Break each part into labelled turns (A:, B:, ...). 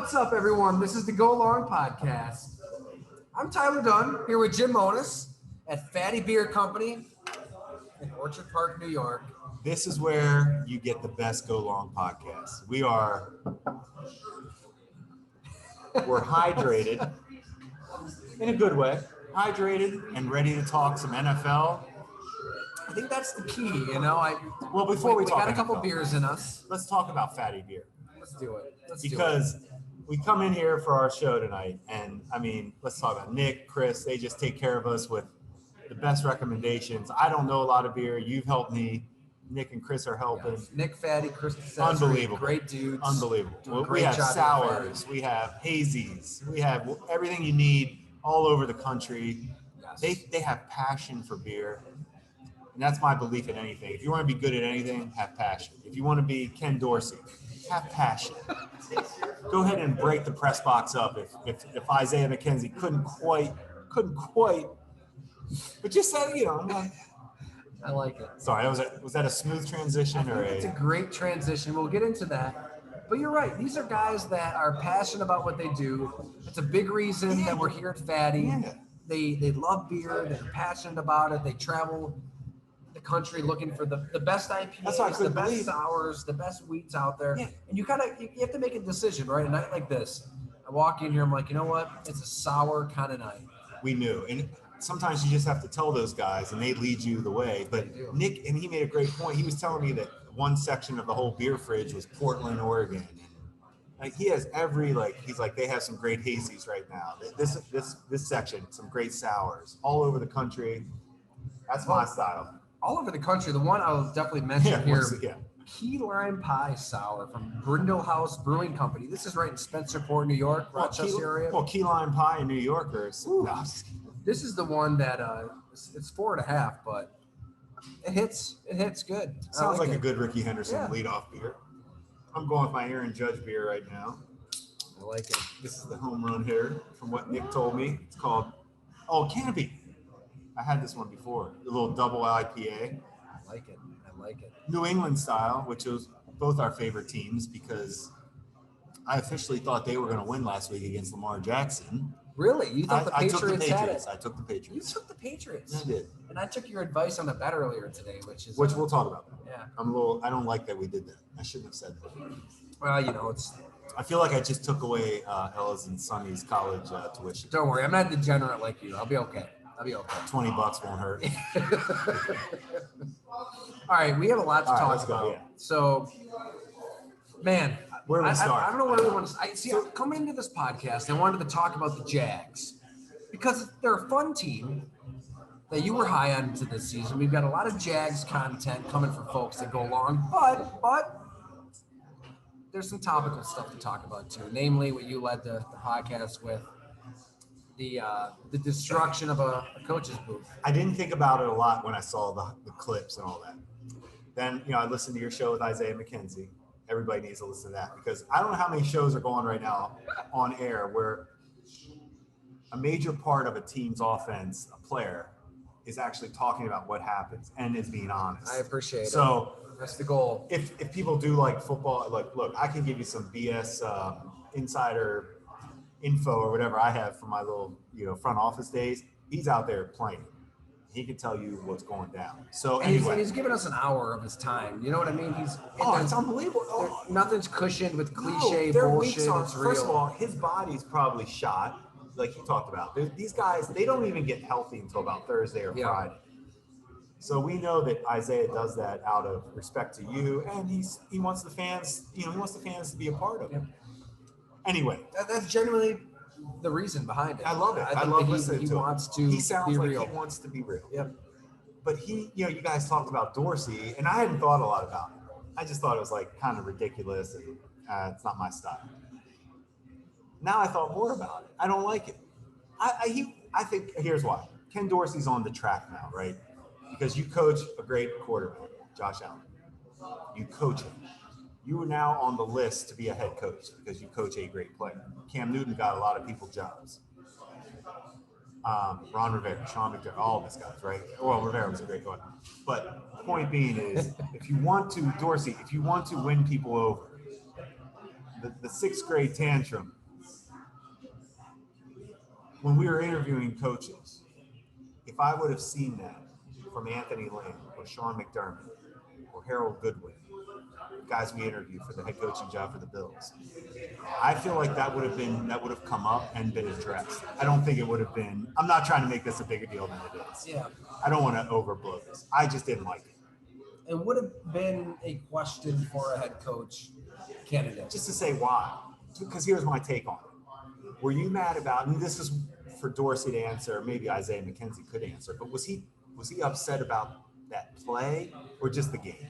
A: What's up, everyone? This is the Go Long Podcast. I'm Tyler Dunn, here with Jim Monis at Fatty Beer Company in Orchard Park, New York.
B: This is where you get the best Go Long podcast. We're hydrated in a good way, hydrated and ready to talk some NFL.
A: I think that's the key, you know.
B: Before we talk
A: got a
B: NFL,
A: couple beers in us.
B: let's talk about Fatty Beer.
A: Let's do it.
B: Because we come in here for our show tonight, and I mean, let's talk about Nick, Chris. They just take care of us with the best recommendations. I don't know a lot of beer. You've helped me. Nick and Chris are helping.
A: Yes. Nick, Fatty, Chris,
B: unbelievable,
A: great dudes.
B: Unbelievable. We have sours, we have hazies, we have everything you need all over the country. Yes. They have passion for beer, and that's my belief in anything. If you want to be good at anything, have passion. If you want to be Ken Dorsey, have passion. Go ahead and break the press box up if Isaiah McKenzie couldn't quite, but just said,
A: I like it.
B: Sorry, was that a smooth transition or
A: It's a great transition. We'll get into that. But you're right. These are guys that are passionate about what they do. It's a big reason that we're here at Fatty.
B: Yeah.
A: They love beer. They're passionate about it. They travel the country looking for the best IPAs, the best sours, the best wheats out there. Yeah. And you have to make a decision, right? A night like this, I walk in here, I'm like, you know what? It's a sour kind of night.
B: We knew. And sometimes you just have to tell those guys and they lead you the way. But Nick, and he made a great point. He was telling me that one section of the whole beer fridge was Portland, Oregon. Like he has he's like, they have some great hazies right now. This section, some great sours all over the country. That's my style.
A: All over the country. The one I'll definitely mention Key Lime Pie Sour from Brindle House Brewing Company. This is right in Spencerport, New York, Rochester area.
B: Well, Key Lime Pie in New Yorkers.
A: This is the one that it's 4.5, but it hits good.
B: Sounds like a good Ricky Henderson leadoff beer. I'm going with my Aaron Judge beer right now.
A: I like it.
B: This is the home run hitter from what Nick told me. It's called Canopy. I had this one before. A little double IPA.
A: I like it.
B: New England style, which was both our favorite teams because I officially thought they were going to win last week against Lamar Jackson.
A: Really? You thought the Patriots had it?
B: I took the Patriots.
A: You took the Patriots.
B: I did.
A: And I took your advice on the bet earlier today, which
B: we'll talk about.
A: Yeah.
B: I don't like that we did that. I shouldn't have said that.
A: Well,
B: I feel like I just took away Ella's and Sonny's college tuition.
A: Don't worry, I'm not degenerate like you. I'll be okay.
B: $20 won't hurt.
A: All right, we have a lot to talk about.
B: Yeah.
A: So, man,
B: where do we start?
A: I don't know where we want to start. Coming into this podcast, I wanted to talk about the Jags because they're a fun team that you were high on to this season. We've got a lot of Jags content coming for folks that go along, but there's some topical stuff to talk about too, namely what you led the podcast with. The destruction of a coach's booth.
B: I didn't think about it a lot when I saw the clips and all that. Then, I listened to your show with Isaiah McKenzie. Everybody needs to listen to that because I don't know how many shows are going right now on air where a major part of a team's offense, a player, is actually talking about what happens and is being honest.
A: I appreciate it.
B: So
A: that's the goal.
B: If people do like football, look, I can give you some BS insider info or whatever I have from my little, front office days. He's out there playing. He can tell you what's going down. So anyway,
A: he's given us an hour of his time. You know what I mean?
B: It's unbelievable.
A: Nothing's cushioned with cliche bullshit. It's real.
B: First of all, his body's probably shot, like he talked about. These guys, they don't even get healthy until about Thursday or Friday. So we know that Isaiah does that out of respect to you, and he wants the fans. He wants the fans to be a part of it. Anyway,
A: that's genuinely the reason behind it.
B: I love it. I love listening to him.
A: He wants to.
B: He sounds
A: be
B: like
A: real.
B: he wants to be real.
A: Yep.
B: But you guys talked about Dorsey, and I hadn't thought a lot about it. I just thought it was like kind of ridiculous, and it's not my style. Now I thought more about it. I don't like it. I think here's why. Ken Dorsey's on the track now, right? Because you coach a great quarterback, Josh Allen. You coach him. You are now on the list to be a head coach because you coach a great player. Cam Newton got a lot of people jobs. Ron Rivera, Sean McDermott, all of these guys, right? Well, Rivera was a great one. But point being is, if you want to, Dorsey, if you want to win people over, the sixth grade tantrum when we were interviewing coaches, if I would have seen that from Anthony Lynn or Sean McDermott or Harold Goodwin, guys we interviewed for the head coaching job for the Bills, I feel like that would have come up and been addressed. I don't think it would have been. I'm not trying to make this a bigger deal than it is.
A: Yeah.
B: I don't want to overblow this. I just didn't like it.
A: It would have been a question for a head coach candidate.
B: Just to say why, because here's my take on it. Were you mad about? And this is for Dorsey to answer. Maybe Isaiah McKenzie could answer. But was he upset about that play or just the game?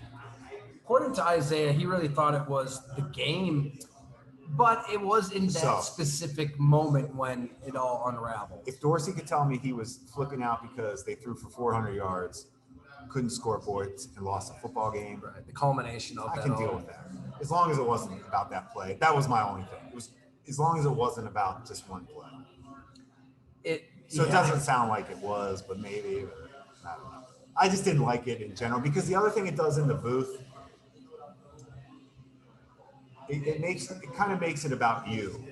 A: According to Isaiah, he really thought it was the game, but it was in that specific moment when it all unraveled.
B: If Dorsey could tell me he was flipping out because they threw for 400 yards, couldn't score points, and lost a football game,
A: right, the culmination of
B: I
A: that.
B: can deal with that. As long as it wasn't about that play. That was my only thing. It was as long as it wasn't about just one play. It doesn't sound like it was, but maybe. I don't know. I just didn't like it in general because the other thing it does in the booth, it kind of makes it about you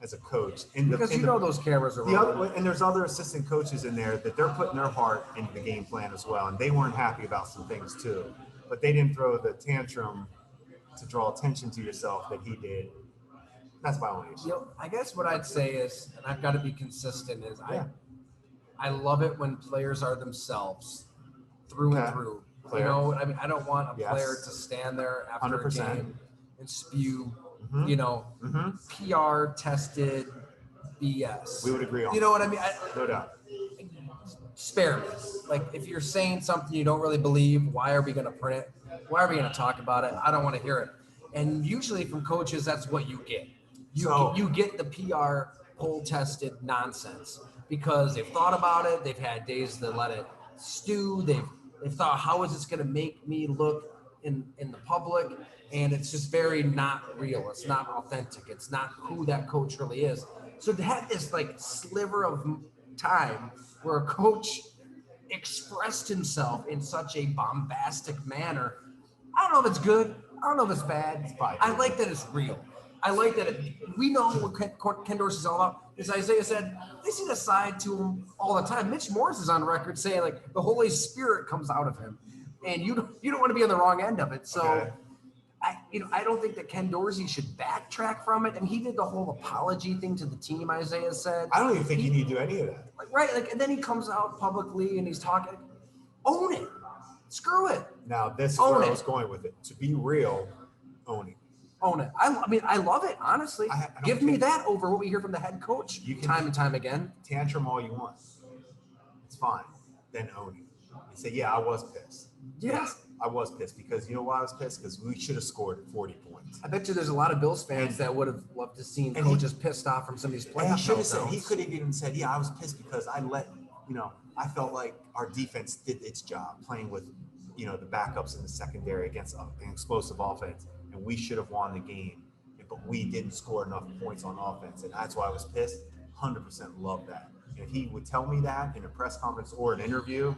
B: as a coach.
A: Because those cameras are rolling.
B: And there's other assistant coaches in there that they're putting their heart into the game plan as well, and they weren't happy about some things too, but they didn't throw the tantrum to draw attention to yourself that he did. That's my only issue.
A: I guess what I'd say is, and I've got to be consistent, is I love it when players are themselves through and through.
B: Player.
A: I don't want a player to stand there after
B: 100%.
A: a game and spew, PR tested BS.
B: We would agree on.
A: You know what I mean?
B: No doubt.
A: Spare me. Like, if you're saying something you don't really believe, why are we going to print it? Why are we going to talk about it? I don't want to hear it. And usually from coaches, that's what you get. You get the PR poll tested nonsense because they've thought about it. They've had days to let it stew. They've thought, how is this going to make me look in the public? And it's just very not real. It's not authentic. It's not who that coach really is. So to have this like sliver of time where a coach expressed himself in such a bombastic manner, I don't know if it's good. I don't know if it's bad. I like that it's real. I like that we know what Ken Dorsey's all about. As Isaiah said, they see the side to him all the time. Mitch Morse is on record saying like the Holy Spirit comes out of him, and you don't want to be on the wrong end of it. So, I don't think that Ken Dorsey should backtrack from it. And he did the whole apology thing to the team. Isaiah said,
B: I don't even think he need to do any of that.
A: And then he comes out publicly and he's talking. Own it. Screw it.
B: Now this is where I was going with it. To be real, own it.
A: Own it. I love it, honestly. Give me that over what we hear from the head coach time and time again.
B: Tantrum all you want. It's fine. Then own it. And say, yeah, I was pissed.
A: Yes.
B: I was pissed because you know why I was pissed? Because we should have scored 40 points.
A: I bet you there's a lot of Bills fans that would have loved to see coaches pissed off from some of these playoff
B: And he should have said, he could have even said, yeah, I was pissed because I I felt like our defense did its job playing with, the backups in the secondary against an explosive offense. And we should have won the game, but we didn't score enough points on offense. And that's why I was pissed. 100% love that. And if he would tell me that in a press conference or an interview,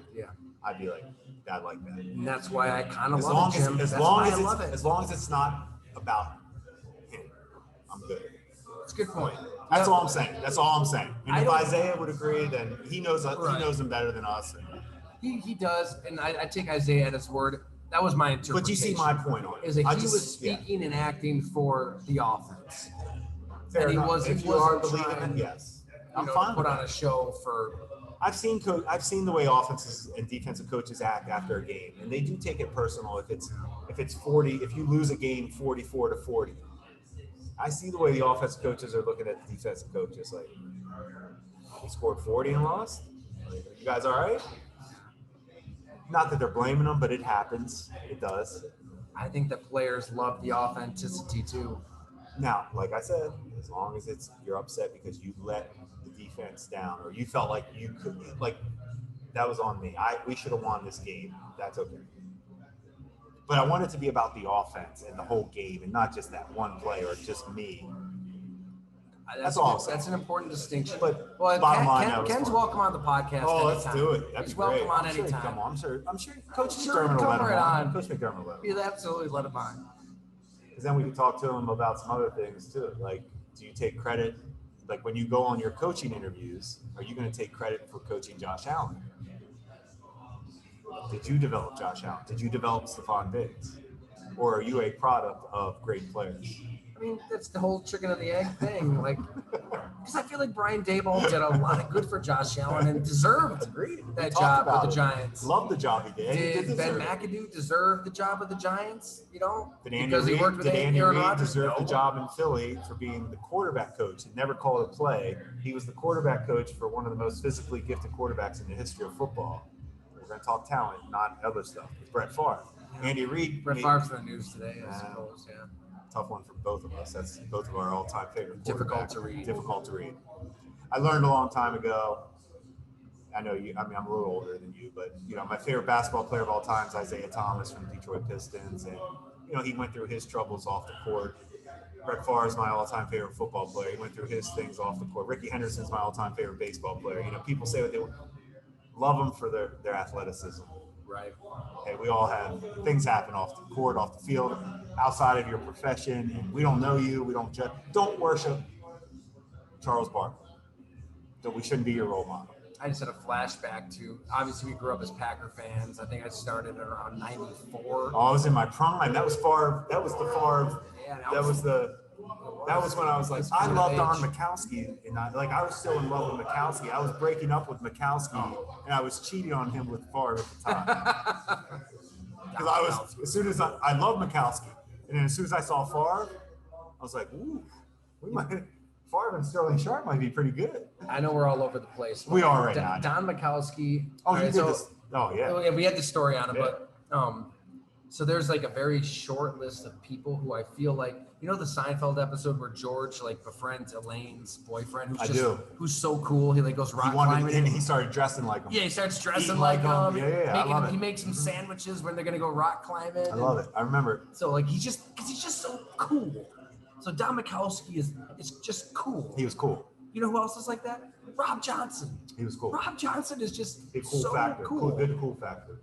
B: I'd be like, I like that.
A: And that's why I kind of love it, Jim.
B: As long as it's not about him, I'm good.
A: That's a good point.
B: That's all I'm saying. And if Isaiah would agree, then he knows him better than us.
A: He does, and I take Isaiah at his word. That was my interpretation.
B: But you see my point on it.
A: Is that he was speaking and acting for the offense.
B: Fair enough. If you are believing it, yes. I'm fine.
A: Put on a show for.
B: I've seen the way offenses and defensive coaches act after a game, and they do take it personal if it's 40. If you lose a game 44-40, I see the way the offensive coaches are looking at the defensive coaches. Like, we scored 40 and lost. You guys all right? Not that they're blaming them, but it happens. It does.
A: I think that players love the authenticity too.
B: Now, like I said, as long as you're upset because you let the defense down, or you felt like you could, like that was on me. We should have won this game. That's okay. But I want it to be about the offense and the whole game, and not just that one play or just me. That's all.
A: That's an important distinction.
B: But bottom line,
A: Ken's welcome on the podcast.
B: Oh,
A: anytime.
B: let's do it. That'd
A: He's
B: be great.
A: welcome on anytime.
B: Come on, I'm sure Coach McDermott will let him on. Coach McDermott will let him on.
A: He'll absolutely let him on.
B: Because then we can talk to him about some other things too. Like, do you take credit Like when you go on your coaching interviews, are you going to take credit for coaching Josh Allen? Did you develop Josh Allen? Did you develop Stephon Diggs? Or are you a product of great players?
A: I mean, that's the whole chicken and the egg thing. Like, because I feel like Brian Daboll did a lot of good for Josh Allen and deserved that job with the Giants.
B: Love the job he did.
A: Did Ben McAdoo deserve the job with the Giants? You know,
B: Did Andy
A: because he worked with
B: Andy
A: Aaron
B: Reid
A: Rodgers?
B: deserve the job in Philly for being the quarterback coach and never called a play? He was the quarterback coach for one of the most physically gifted quarterbacks in the history of football. We're going to talk talent, not other stuff. Brett Favre. Andy Reid.
A: Brett Favre's in the news today, I suppose. Yeah.
B: Tough one for both of us. That's both of our all-time favorite.
A: Difficult to read.
B: Difficult to read. I learned a long time ago. I know you. I mean, I'm a little older than you, but you know, my favorite basketball player of all time is Isaiah Thomas from the Detroit Pistons, and you know, he went through his troubles off the court. Brett Favre is my all-time favorite football player. He went through his things off the court. Ricky Henderson's my all-time favorite baseball player. You know, people say what they love them for their athleticism.
A: Right.
B: Hey, we all have things happen off the court, off the field, outside of your profession, and we don't know you. We don't judge. Don't worship Charles Barkley. So we shouldn't be your role model.
A: I just had a flashback to, obviously we grew up as Packer fans. I think I started around 94.
B: Oh, I was in my prime. That was Favre. That was the Favre.
A: Yeah,
B: That was when I was like, I loved Don Mikowski, and I was still in love with Mikowski. I was breaking up with Mikowski, and I was cheating on him with Favre at the time. Because as soon as I love Mikowski, and then as soon as I saw Favre, I was like, ooh, Favre and Sterling Sharp might be pretty good.
A: I know we're all over the place.
B: We are right now.
A: Don Mikowski.
B: Oh, you did this. Oh, yeah.
A: We had the story on him, but so there's like a very short list of people who I feel like, you know, the Seinfeld episode where George like befriends Elaine's boyfriend, who's so cool. He like goes rock climbing,
B: and he started dressing like him.
A: Yeah, he starts dressing like him.
B: Yeah, I love it.
A: He makes him sandwiches when they're gonna go rock climbing.
B: I love it. I remember.
A: So like he's just so cool. So Don Mikowski is just cool.
B: He was cool.
A: You know who else is like that? Rob Johnson.
B: He was cool.
A: Rob Johnson is just
B: a cool
A: so
B: factor.
A: Cool.
B: Good cool factor.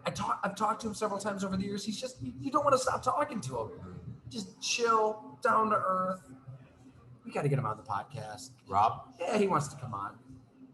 A: I've talked to him several times over the years. He's just, you don't want to stop talking to him. Just chill, down to earth. We got to get him on the podcast.
B: Rob?
A: Yeah, he wants to come on.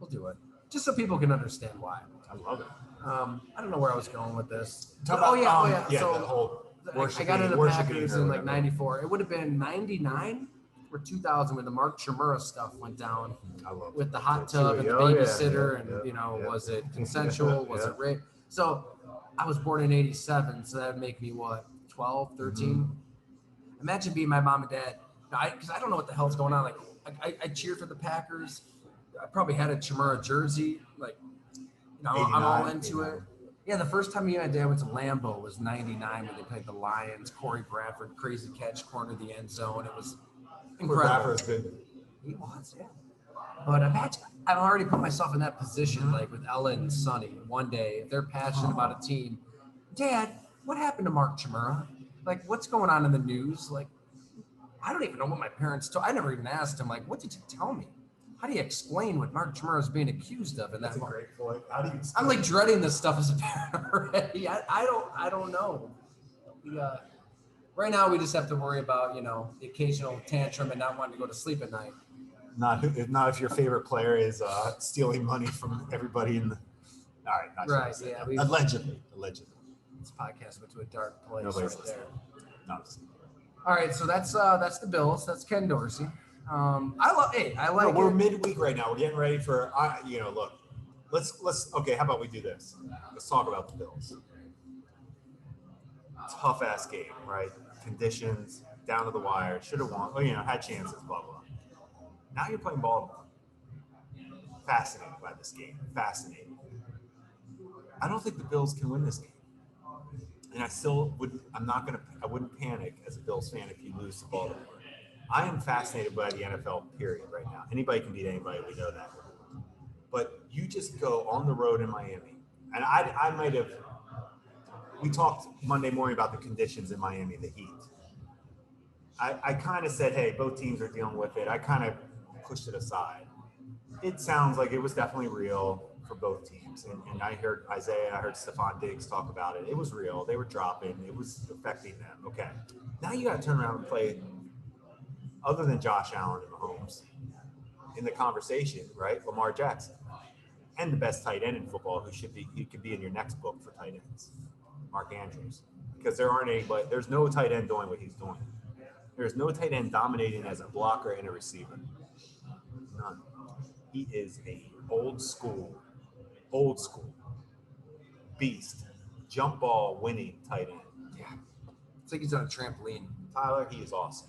A: We'll do it. Just so people can understand why.
B: I love it.
A: I don't know where I was going with this.
B: Yeah,
A: So
B: the whole
A: I got into the Packers in like 94. It would have been 99 or 2000 when the Mark Chmura stuff went down.
B: I love
A: with the hot tub and the babysitter was it consensual? Was it rape? So I was born in 87, so that would make me what, 12, 13? Mm-hmm. Imagine being my mom and dad. Because I don't know what the hell's going on. Like I cheered for the Packers. I probably had a Chmura jersey. Like, I'm all into it. Yeah, the first time me and my dad went to Lambeau was 99 when they played the Lions. Corey Bradford, crazy catch, corner of the end zone. It was incredible.
B: Bradford's good.
A: He was, yeah. But imagine, I've already put myself in that position, like with Ella and Sonny. One day, if they're passionate about a team, Dad, what happened to Mark Chmura? Like, what's going on in the news? Like, I don't even know what my parents told. I never even asked him, like, what did you tell me? How do you explain what Mark Chmura is being accused of? And that's
B: a great point. How do you explain?
A: I'm like dreading this stuff as a parent already. I don't know. Right now, we just have to worry about, the occasional tantrum and not wanting to go to sleep at night.
B: Not if your favorite player is stealing money from everybody in the. All right.
A: Right. Yeah.
B: Allegedly.
A: This podcast went to a dark place there.
B: No.
A: All right. So that's the Bills. That's Ken Dorsey. I like.
B: We're midweek right now. We're getting ready for. Look. Let's. Okay. How about we do this? Let's talk about the Bills. Tough ass game, right? Conditions down to the wire. Should have won. Had chances. Blah blah. Now you're playing Baltimore. Fascinated by this game. Fascinated. I don't think the Bills can win this game. And I still wouldn't. I wouldn't panic as a Bills fan if you lose to Baltimore. I am fascinated by the NFL period right now. Anybody can beat anybody. We know that. But you just go on the road in Miami. And I might have. We talked Monday morning about the conditions in Miami, the heat. I kind of said, hey, both teams are dealing with it. I kind of pushed it aside. It sounds like it was definitely real for both teams. And I heard Isaiah, I heard Stephon Diggs talk about it. It was real. They were dropping. It was affecting them. Okay. Now you got to turn around and play, other than Josh Allen and Mahomes, in the conversation, right? Lamar Jackson, and the best tight end in football, he could be in your next book for tight ends, Mark Andrews, because there's no tight end doing what he's doing. There's no tight end dominating as a blocker and a receiver. None. He is a old school beast, jump ball winning tight end.
A: Yeah. It's like he's on a trampoline.
B: Tyler, he is awesome.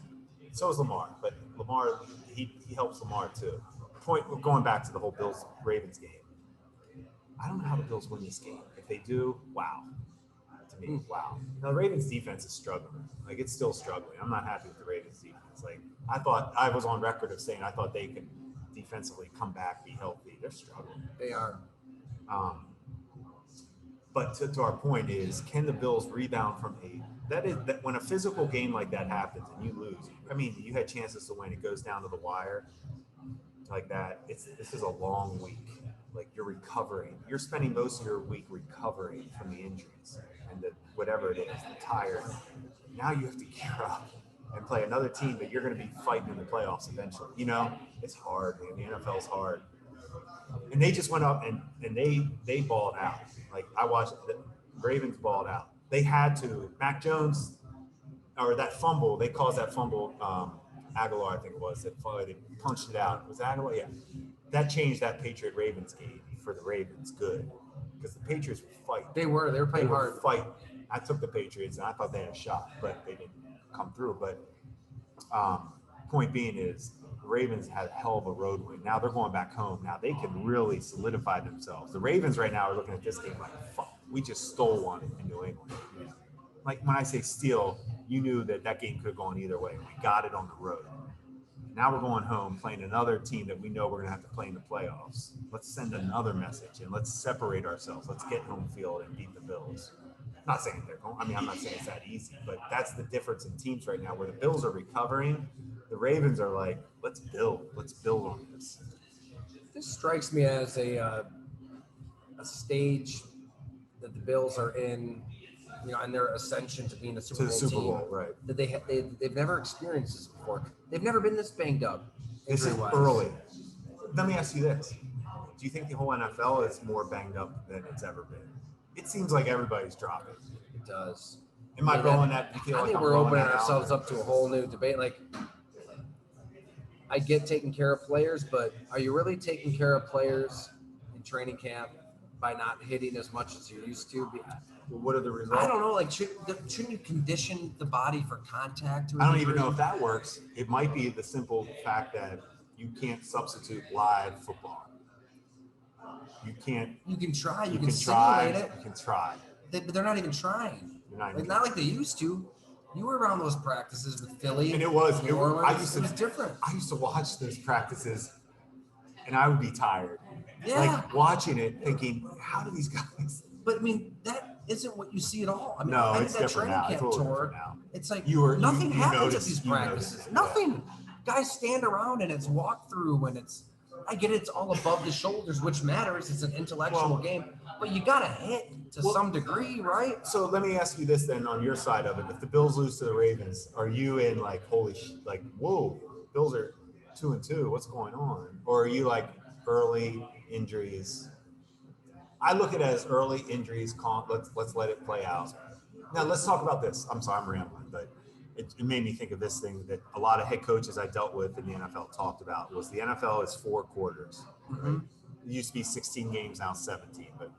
B: So is Lamar, but Lamar, he helps Lamar too. Going back to the whole Bills-Ravens game. I don't know how the Bills win this game. If they do, wow. To me, wow. Now, the Ravens defense is struggling. Like, it's still struggling. I'm not happy with the Ravens defense. Like, I was on record of saying I thought they could defensively come back, be healthy. They're struggling.
A: They are.
B: But to our point is, can the Bills rebound from that when a physical game like that happens and you lose? I mean, you had chances to win. It goes down to the wire like that. This is a long week. Like, you're recovering. You're spending most of your week recovering from the injuries and whatever it is, the tired. Now you have to gear up and play another team that you're going to be fighting in the playoffs eventually. You know, it's hard, man. The NFL's hard. And they just went up and they balled out. Like, I watched the Ravens balled out. They had to. Mac Jones, or that fumble, they caused that fumble. Aguilar, I think it was. They punched it out. Was Aguilar? Yeah. That changed that Patriot-Ravens game for the Ravens good, because the Patriots would fight.
A: They were playing hard.
B: Fight. I took the Patriots, and I thought they had a shot, but they didn't come through. But point being is, the Ravens had a hell of a road win. Now they're going back home. Now they can really solidify themselves. The Ravens right now are looking at this game like, fuck, we just stole one in New England. Like, when I say steal, you knew that game could have gone either way. We got it on the road. Now we're going home playing another team that we know we're going to have to play in the playoffs. Let's send another message and let's separate ourselves. Let's get home field and beat the Bills. I'm not saying they're going. I mean, I'm not saying it's that easy, but that's the difference in teams right now, where the Bills are recovering. The Ravens are like, let's build on this.
A: This strikes me as a stage that the Bills are in, you know, and their ascension to being a Super Bowl team,
B: right?
A: That they've never experienced this before. They've never been this banged up.
B: This is early. Let me ask you this: do you think the whole NFL is more banged up than it's ever been? It seems like everybody's dropping.
A: It does.
B: Am I blowing that?
A: I think we're opening ourselves up to a whole new debate. Like, I get taking care of players, but are you really taking care of players in training camp by not hitting as much as you used to?
B: What are the results?
A: I don't know. Like, shouldn't you condition the body for contact?
B: I don't even know if that works. It might be the simple fact that you can't substitute live football. You can't.
A: You can try. You
B: can
A: simulate it.
B: You can try.
A: But they're not even trying.
B: Not
A: not like they used to. You were around those practices with Philly.
B: And it was. It was
A: different.
B: I used to watch those practices, and I would be tired.
A: Yeah.
B: Like, watching it, thinking, how do these guys?
A: But I mean, that isn't what you see at all. I mean,
B: no,
A: I
B: it's
A: did that
B: different
A: training
B: now.
A: camp tour. It's like nothing happens at these practices. Nothing. Yeah. Guys stand around and it's walkthrough, and it's. I get it, it's all above the shoulders, which matters. It's an intellectual game, but you gotta hit to some degree, right?
B: So let me ask you this then: on your side of it, if the Bills lose to the Ravens, are you in like, whoa, Bills are 2-2? What's going on? Or are you like, early injuries? I look at it as early injuries. Let's let it play out. Now let's talk about this. I'm sorry, I'm rambling, but it made me think of this thing that a lot of head coaches I dealt with in the NFL talked about, was the NFL is 4 quarters.
A: Mm-hmm.
B: It used to be 16 games, now 17. But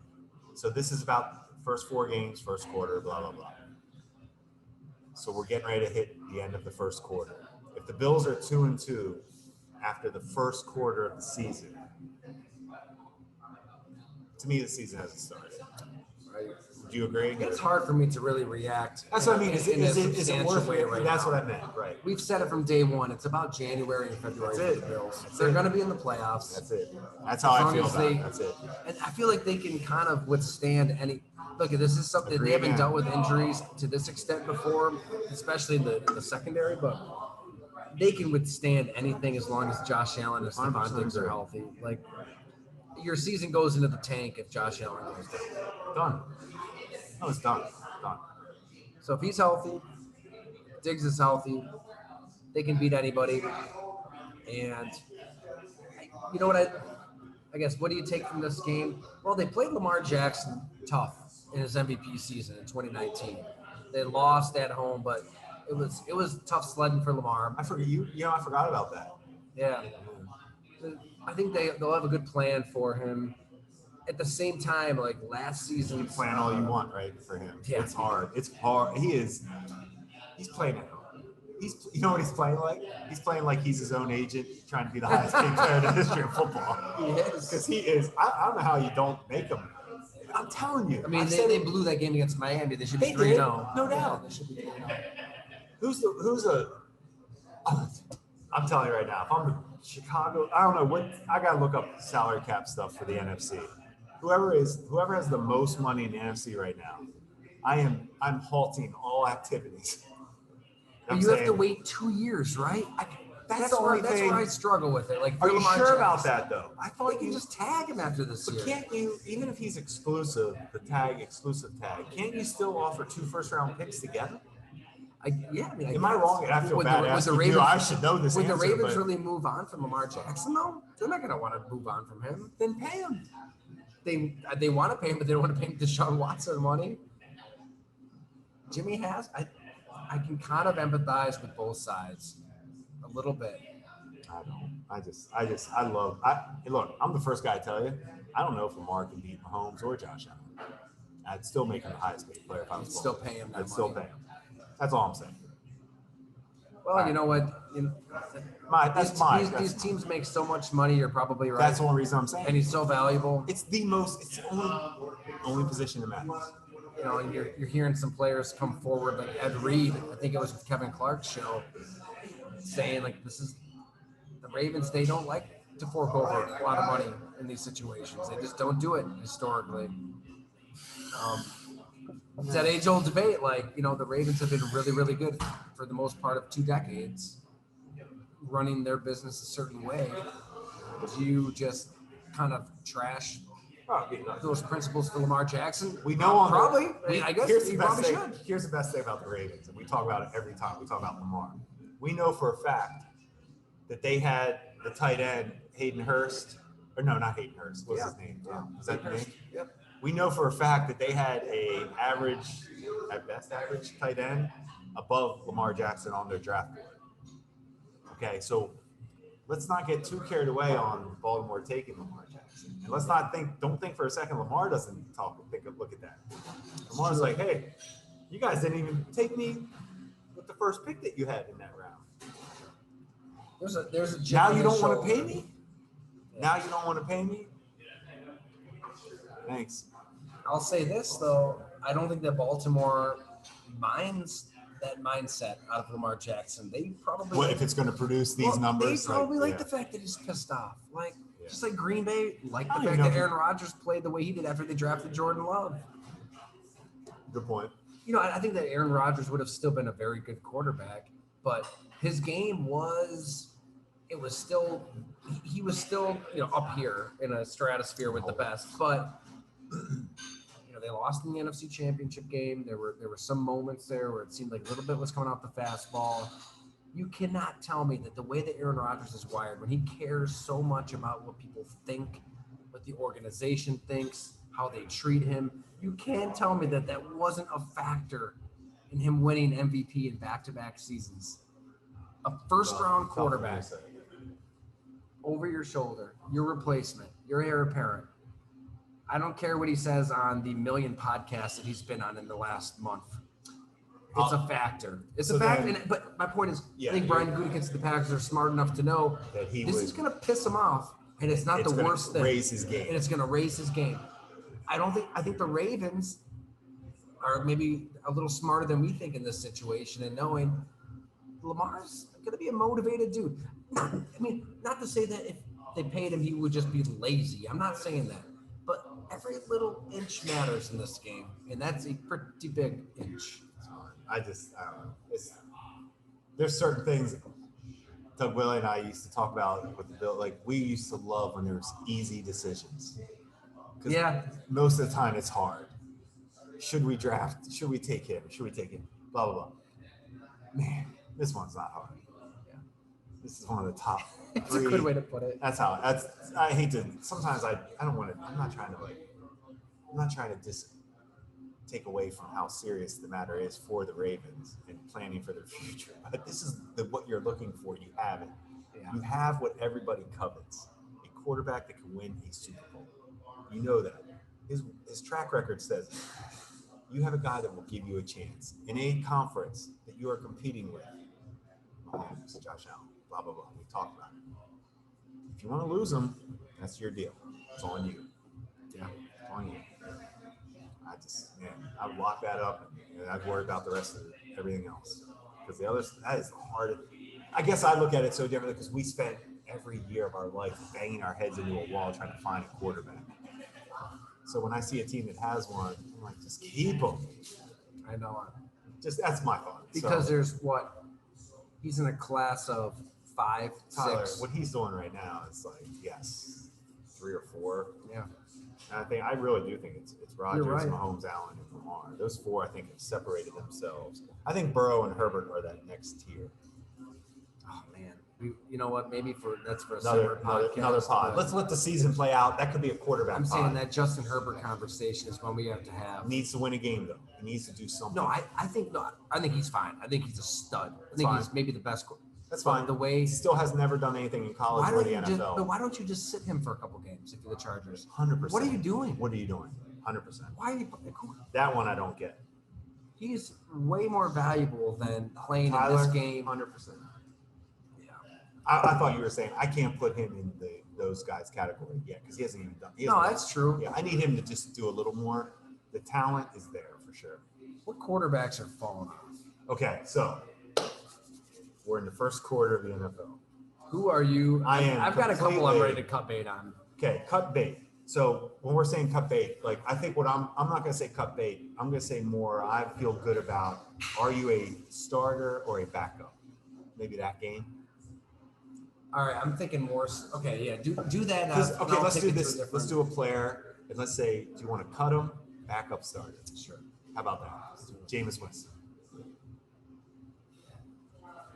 B: so this is about first 4 games, first quarter, blah, blah, blah. So we're getting ready to hit the end of the first quarter. If the Bills are 2-2 after the first quarter of the season, to me, the season hasn't started. Right? Do you agree?
A: It's hard for me to really react.
B: That's what I mean. Is it worth it?
A: Right
B: That's
A: now.
B: what I meant. Right.
A: We've said it from day one. It's about January and February for the Bills. They're going to be in the playoffs.
B: That's it. That's how I feel about it. That's it.
A: And I feel like they can kind of withstand any. Look, this is something they haven't dealt with injuries to this extent before, especially in the secondary, but they can withstand anything as long as Josh Allen and Stephon Diggs are healthy. Like, your season goes into the tank if Josh Allen goes down.
B: Done. No, it's done. Done.
A: So if he's healthy, Diggs is healthy, they can beat anybody. And You know what I guess, what do you take from this game? Well, they played Lamar Jackson tough in his MVP season in 2019. They lost at home, but it was tough sledding for Lamar.
B: I forgot I forgot about that.
A: Yeah, I think they'll have a good plan for him. At the same time, like last season,
B: You plan all you want, right, for him.
A: Yeah.
B: It's hard. It's hard. He's playing it. You know what he's playing like? He's playing like he's his own agent, trying to be the highest paid player in the history of football.
A: he is.
B: Because he is. I don't know how you don't make him. I'm telling you.
A: I mean, they blew that game against Miami. They should be
B: They
A: 3-0.
B: did, no doubt.
A: They should be 3-0.
B: Who's a? I'm telling you right now. If I'm the Chicago, I don't know what. I gotta look up salary cap stuff for the NFC. Whoever has the most money in the NFC right now, I'm halting all activities.
A: But you have to wait 2 years, right?
B: That's the only thing.
A: That's where I struggle with it. Like,
B: Are you
A: Lamar
B: sure
A: Jackson,
B: about that though? I thought
A: Like, you just tag him after this
B: But
A: year.
B: can't you, even if he's exclusive tag, can't you still offer 2 first-round picks together? Am I wrong? I feel bad asking you. I should know this
A: Would
B: answer.
A: the Ravens
B: but
A: really move on from Lamar Jackson, though? They're not going to want to move on from him.
B: then pay him.
A: They want to pay him, but they don't want to pay Deshaun Watson money. Jimmy has. I can kind of empathize with both sides a little bit.
B: I don't. Look, I'm the first guy to tell you, I don't know if Lamar can beat Mahomes or Josh Allen. I'd still make him the highest paid player if I was
A: Still pay him that
B: I'd still
A: money.
B: pay him. That's all I'm saying.
A: Well, you know what? These teams make so much money. You're probably right.
B: That's the only reason I'm saying.
A: And he's so valuable.
B: It's the only position that matters.
A: You know, and you're hearing some players come forward, like Ed Reed. I think it was with Kevin Clark's show, saying like the Ravens. They don't like to fork over a lot of money in these situations. They just don't do it historically. It's that age-old debate. Like, you know, the Ravens have been really, really good for the most part of 2 decades, running their business a certain way. Do you just kind of trash those principles for Lamar Jackson?
B: We know
A: probably. I guess
B: here's
A: you
B: the best
A: probably
B: thing.
A: should.
B: Here's the best thing about the Ravens, and we talk about it every time we talk about Lamar. We know for a fact that they had the tight end Hayden Hurst, or no, not Hayden Hurst. What's his name? Was that the name?
A: Yep.
B: We know for a fact that they had at best average tight end above Lamar Jackson on their draft board. Okay, so let's not get too carried away on Baltimore taking Lamar Jackson. And let's not don't think for a second Lamar doesn't look at that. Lamar's like, hey, you guys didn't even take me with the first pick that you had in that round.
A: There's a
B: Now you don't want to pay me? Now you don't want to pay me? Thanks.
A: I'll say this though, I don't think that Baltimore minds that mindset out of Lamar Jackson. They probably
B: What if it's going to produce these numbers?
A: They probably like the fact that he's pissed off. Like just like Green Bay, like the fact that Aaron Rodgers played the way he did after they drafted Jordan Love.
B: Good point.
A: You know, I think that Aaron Rodgers would have still been a very good quarterback, but his game was still up here in a stratosphere with the best. But you know, they lost in the NFC Championship game. There were some moments there where it seemed like a little bit was coming off the fastball. You cannot tell me that the way that Aaron Rodgers is wired, when he cares so much about what people think, what the organization thinks, how they treat him, you can't tell me that that wasn't a factor in him winning MVP in back-to-back seasons. A first-round quarterback over your shoulder, your replacement, your heir apparent. I don't care what he says on the million podcasts that he's been on in the last month. It's a factor. It's a factor. But my point is, I think Brian Gutekunst and the Packers are smart enough to know that this is going to piss him off, and it's not the worst thing.
B: Raise his game.
A: And it's going to raise his game. I think the Ravens are maybe a little smarter than we think in this situation, and knowing Lamar's going to be a motivated dude. Not to say that if they paid him, he would just be lazy. I'm not saying that. But every little inch matters in this game, and that's a pretty big inch.
B: I don't know. There's certain things Doug Willie and I used to talk about with the bill. Like, we used to love when there was easy decisions.
A: Yeah.
B: Most of the time it's hard. Should we draft? Should we take him? Should we take him? Blah, blah, blah. Man, this one's not hard.
A: Yeah.
B: This is one of the top
A: It's
B: three.
A: a good way to put it.
B: I hate to, sometimes I don't want to, I'm not trying to just take away from how serious the matter is for the Ravens and planning for their future. But this is what you're looking for. You have it.
A: Yeah.
B: You have what everybody covets, a quarterback that can win a Super Bowl. You know that. His track record says it. You have a guy that will give you a chance in a conference that you are competing with. Mahomes, Josh Allen, blah, blah, blah. We talked about it. If you want to lose them, that's your deal. It's on you.
A: Yeah.
B: It's on you. I would lock that up and I'd worry about the rest of everything else. Because the others, that is the hardest. I guess I look at it so differently because we spent every year of our life banging our heads into a wall trying to find a quarterback. So when I see a team that has one, I'm like, just keep them.
A: I know.
B: That's my thought.
A: Because there's he's in a class of 5,
B: Tyler,
A: 6.
B: what he's doing right now is like, yes, 3 or 4.
A: Yeah.
B: And I really do think it's Rodgers,
A: right.
B: Mahomes, Allen, and Lamar. Those 4, I think, have separated themselves. I think Burrow and Herbert are that next tier.
A: Oh man, you know what? Maybe that's for
B: Another pod. Let's let the season play out. That could be a quarterback.
A: I'm
B: pod.
A: saying that Justin Herbert conversation is one we have to have.
B: He needs to win a game though. He needs to do something.
A: No, I think not. I think he's fine. I think he's a stud. I think he's maybe the best.
B: That's fine.
A: The way
B: he still has never done anything in college or the NFL.
A: But why don't you just sit him for a couple games if you're the Chargers?
B: 100%.
A: What are you doing?
B: 100%.
A: Why are you?
B: That one I don't get.
A: He's way more valuable than playing
B: Tyler,
A: in this game.
B: 100%.
A: Yeah.
B: I thought you were saying I can't put him in those guys category yet because he hasn't even done.
A: No, that's true.
B: Yeah, I need him to just do a little more. The talent is there for sure.
A: What quarterbacks are falling off?
B: Okay, so we're in the first quarter of the NFL.
A: Who are you? I've got a couple I'm ready to cut bait on.
B: Okay, cut bait. So when we're saying cut bait, like I think I'm not going to say cut bait. I'm going to say more. I feel good about. Are you a starter or a backup? Maybe that game.
A: All right, I'm thinking more. Okay, yeah, do that.
B: Okay, let's do this. Let's do a player, and let's say, do you want to cut him? Backup starter.
A: Sure.
B: How about that? Jameis Winston.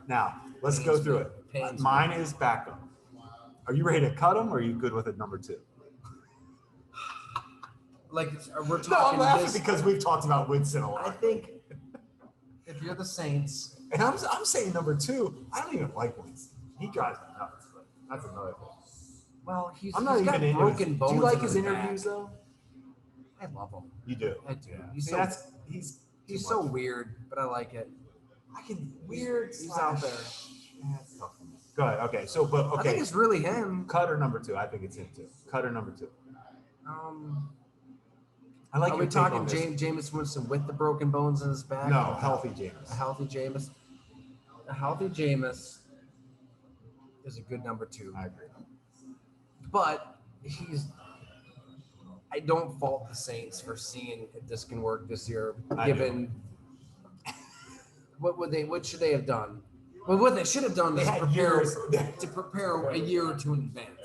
B: Now let's go through it. Mine is backup. Are you ready to cut him, or are you good with a number 2?
A: Like we're talking.
B: No, I'm laughing because we've talked about Winston a lot.
A: I think if you're the Saints,
B: and I'm saying number 2. I don't even like Winston. He drives me nuts. But that's another thing.
A: Well, he's
B: got
A: broken bones.
B: Do you like his
A: in
B: interviews though?
A: I love him.
B: You do.
A: I do.
B: Yeah.
A: He's so weird, but I like it. He's out there.
B: Go ahead. Okay. So,
A: I think it's really him.
B: Cut or number 2? I think it's him too. Cut or number 2? I like.
A: Are we talking Jameis Winston with the broken bones in his back?
B: No, healthy Jameis.
A: A healthy Jameis. A healthy Jameis is a good number 2.
B: I agree.
A: But I don't fault the Saints for seeing if this can work this year, given what should they have done? Well, what they should have done is prepare a year or 2 in advance.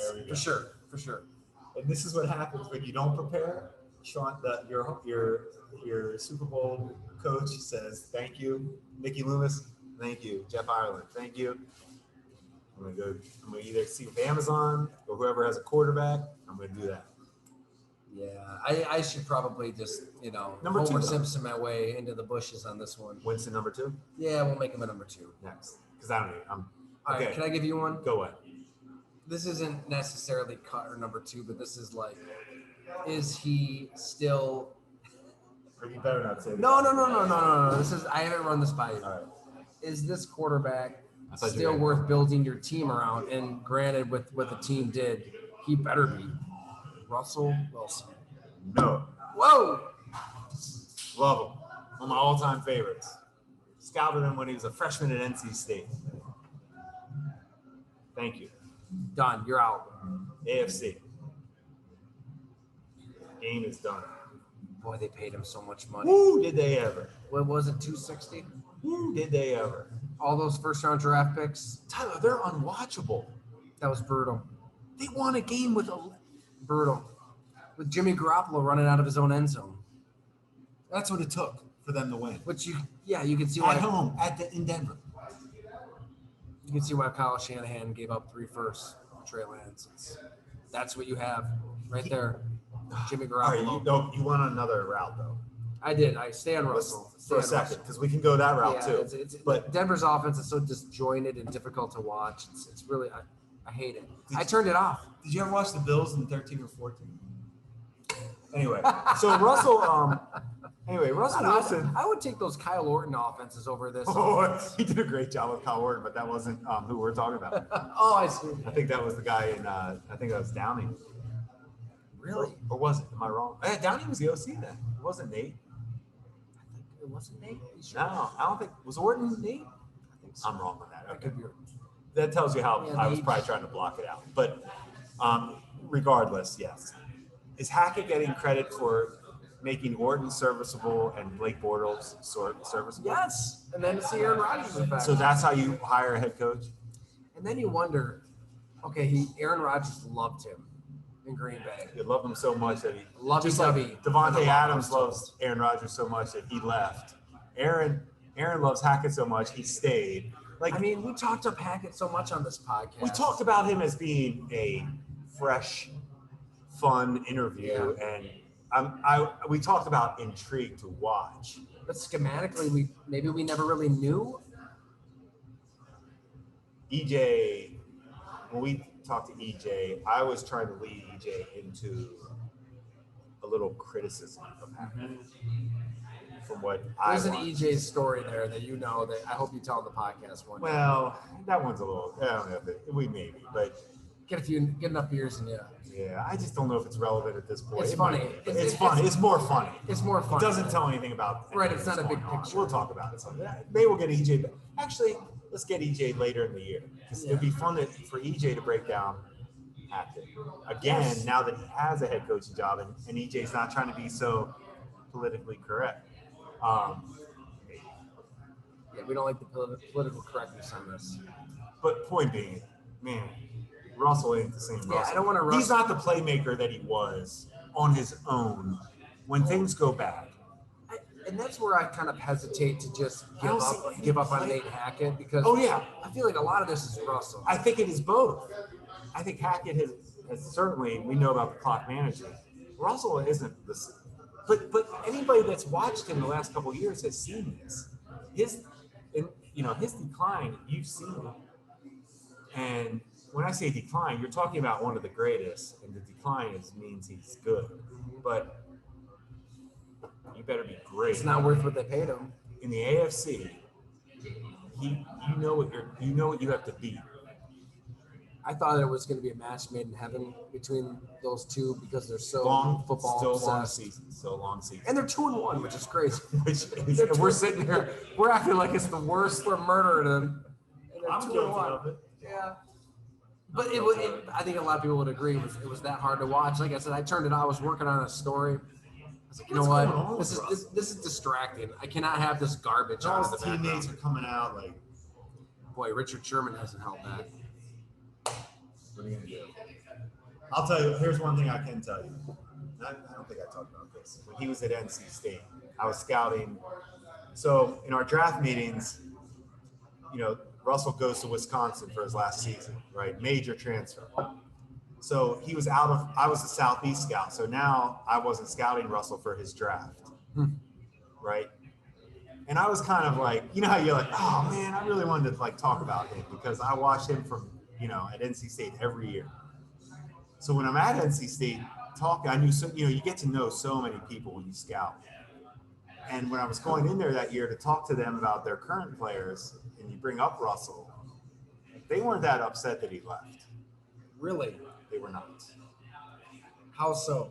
A: For sure.
B: And this is what happens when you don't prepare. Sean, your Super Bowl coach says, "Thank you, Mickey Loomis. Thank you, Jeff Ireland. Thank you." I'm gonna either see with Amazon or whoever has a quarterback. I'm gonna do that.
A: Yeah, I should probably just
B: number
A: Homer
B: 2,
A: Simpson my way into the bushes on this one.
B: Winston number 2.
A: Yeah, we'll make him a number 2
B: next because I'm
A: All right, can I give you one?
B: Go ahead.
A: This isn't necessarily cut or number 2, but this is like, is he still?
B: Or you better not say that.
A: No. This is I haven't run this by you.
B: All right.
A: Is this quarterback still worth building your team around? And granted, with what the team did, he better be. Russell Wilson.
B: No.
A: Whoa.
B: Love him. One of my all-time favorites. Scouted him when he was a freshman at NC State. Thank you.
A: Done. You're out.
B: AFC. Game is done.
A: Boy, they paid him so much money.
B: Woo, did they ever?
A: What was it, 260?
B: Woo, did they ever?
A: All those first-round draft picks.
B: Tyler, they're unwatchable.
A: That was brutal.
B: They won a game with
A: brutal. With Jimmy Garoppolo running out of his own end zone.
B: That's what it took for them to win.
A: Which you can see why.
B: At home, in Denver.
A: You can see why Kyle Shanahan gave up 3 firsts for Trey Lance. That's what you have right there. Jimmy
B: All right,
A: Garoppolo.
B: you went on another route though.
A: I did. I stay on Russell.
B: For a second, because we can go that route too.
A: But Denver's offense is so disjointed and difficult to watch. It's really I hate it. I turned it off.
C: Did you ever watch the Bills in 13 or 14?
B: Anyway, so Russell. Russell Wilson.
A: I would take those Kyle Orton offenses over this.
B: Oh, he did a great job with Kyle Orton, but that wasn't who we're talking about.
A: Oh, I see.
B: I think that was the guy in. I think that was Downing.
A: Really?
B: Or was it? Am I wrong? Downing was the OC then. It wasn't Nate.
A: I think it wasn't Nate.
B: No, I don't think. Was Orton Nate?
A: I think so.
B: I'm wrong on that.
A: I
B: Okay.
A: could be.
B: That tells you how I was
A: Nate.
B: probably trying to block it out. But regardless, yes. Is Hackett getting credit for making Orton serviceable and Blake Bortles serviceable?
A: Yes, and then to see Aaron Rodgers in fact.
B: So that's how you hire a head coach?
A: And then you wonder, okay, Aaron Rodgers loved him in Green Bay.
B: You love him so much that he
A: Lovey
B: just like
A: dovey.
B: Devontae Adams loves Aaron Rodgers so much that he left. Aaron loves Hackett so much he stayed. Like
A: I mean, we talked up Hackett so much on this podcast.
B: we talked about him as being a fresh, fun interview, and we talked about intrigue to watch.
A: But schematically, we never really knew.
B: EJ, when we talked to EJ, I was trying to lead EJ into a little criticism of Hackett from what
A: There's an
B: want.
A: EJ story there that you know that I hope you tell on the podcast one day.
B: Well, that one's a little. I don't know. We maybe, but
A: Get enough beers in you.
B: yeah, I just don't know if it's relevant at this point.
A: It's
B: It
A: funny.
B: might be. It's funny. It's more funny.
A: It's more fun.
B: It doesn't tell anything about.
A: Right,
B: anything
A: it's not
B: that's
A: a big
B: going on.
A: picture.
B: We'll talk about it someday. Maybe we'll get EJ back. Actually, let's get EJ later in the year. 'Cause it'd be fun for EJ to break down Hackett again.
A: Yes.
B: Now that he has a head coaching job, and EJ's not trying to be so politically correct.
A: Yeah, we don't like the political correctness on this.
B: But point being, man, Russell ain't the same Russell.
A: Yeah, I don't wanna
B: He's not the playmaker that he was on his own when things go bad.
A: And that's where I kind of hesitate to just
B: I don't see any
A: give up on
B: play-
A: Nate Hackett because
B: Oh yeah,
A: I feel like a lot of this is Russell.
B: I think it is both. I think Hackett has certainly, we know about the clock management. Russell isn't this, but anybody that's watched him the last couple of years has seen this. His decline, you've seen it. And when I say decline, you're talking about one of the greatest, and the decline means he's good. But you better be great.
A: It's not worth what they paid him.
B: In the AFC, you know what you have to beat.
A: I thought it was going to be a match made in heaven between those two because they're so football
B: still
A: obsessed.
B: long season.
A: And they're 2-1, which is crazy.
B: And
A: We're sitting here, we're acting like it's the worst. We're murdering them. And they're
B: I'm
A: 2-1.
B: guilty of it.
A: Yeah. But I think a lot of people would agree it was that hard to watch. Like I said, I turned it on. I was working on a story. I was like, you know
B: What's going on
A: what?
B: with
A: This is distracting. I cannot have this garbage on in
B: All
A: the
B: his teammates
A: background.
B: are coming out like,
A: Boy, Richard Sherman hasn't held back.
B: what are you gonna do? I'll tell you. Here's one thing I can tell you. I don't think I talked about this. When he was at NC State, I was scouting. So in our draft meetings, Russell goes to Wisconsin for his last season, right? Major transfer. So he was I was a Southeast scout. So now I wasn't scouting Russell for his draft, right? And I was kind of like, you know how you're like, oh man, I really wanted to like talk about him because I watched him from, at NC State every year. So when I'm at NC State talking, I knew you get to know so many people when you scout. And when I was going in there that year to talk to them about their current players, and you bring up Russell, they weren't that upset that he left.
A: Really?
B: They were not.
A: How so?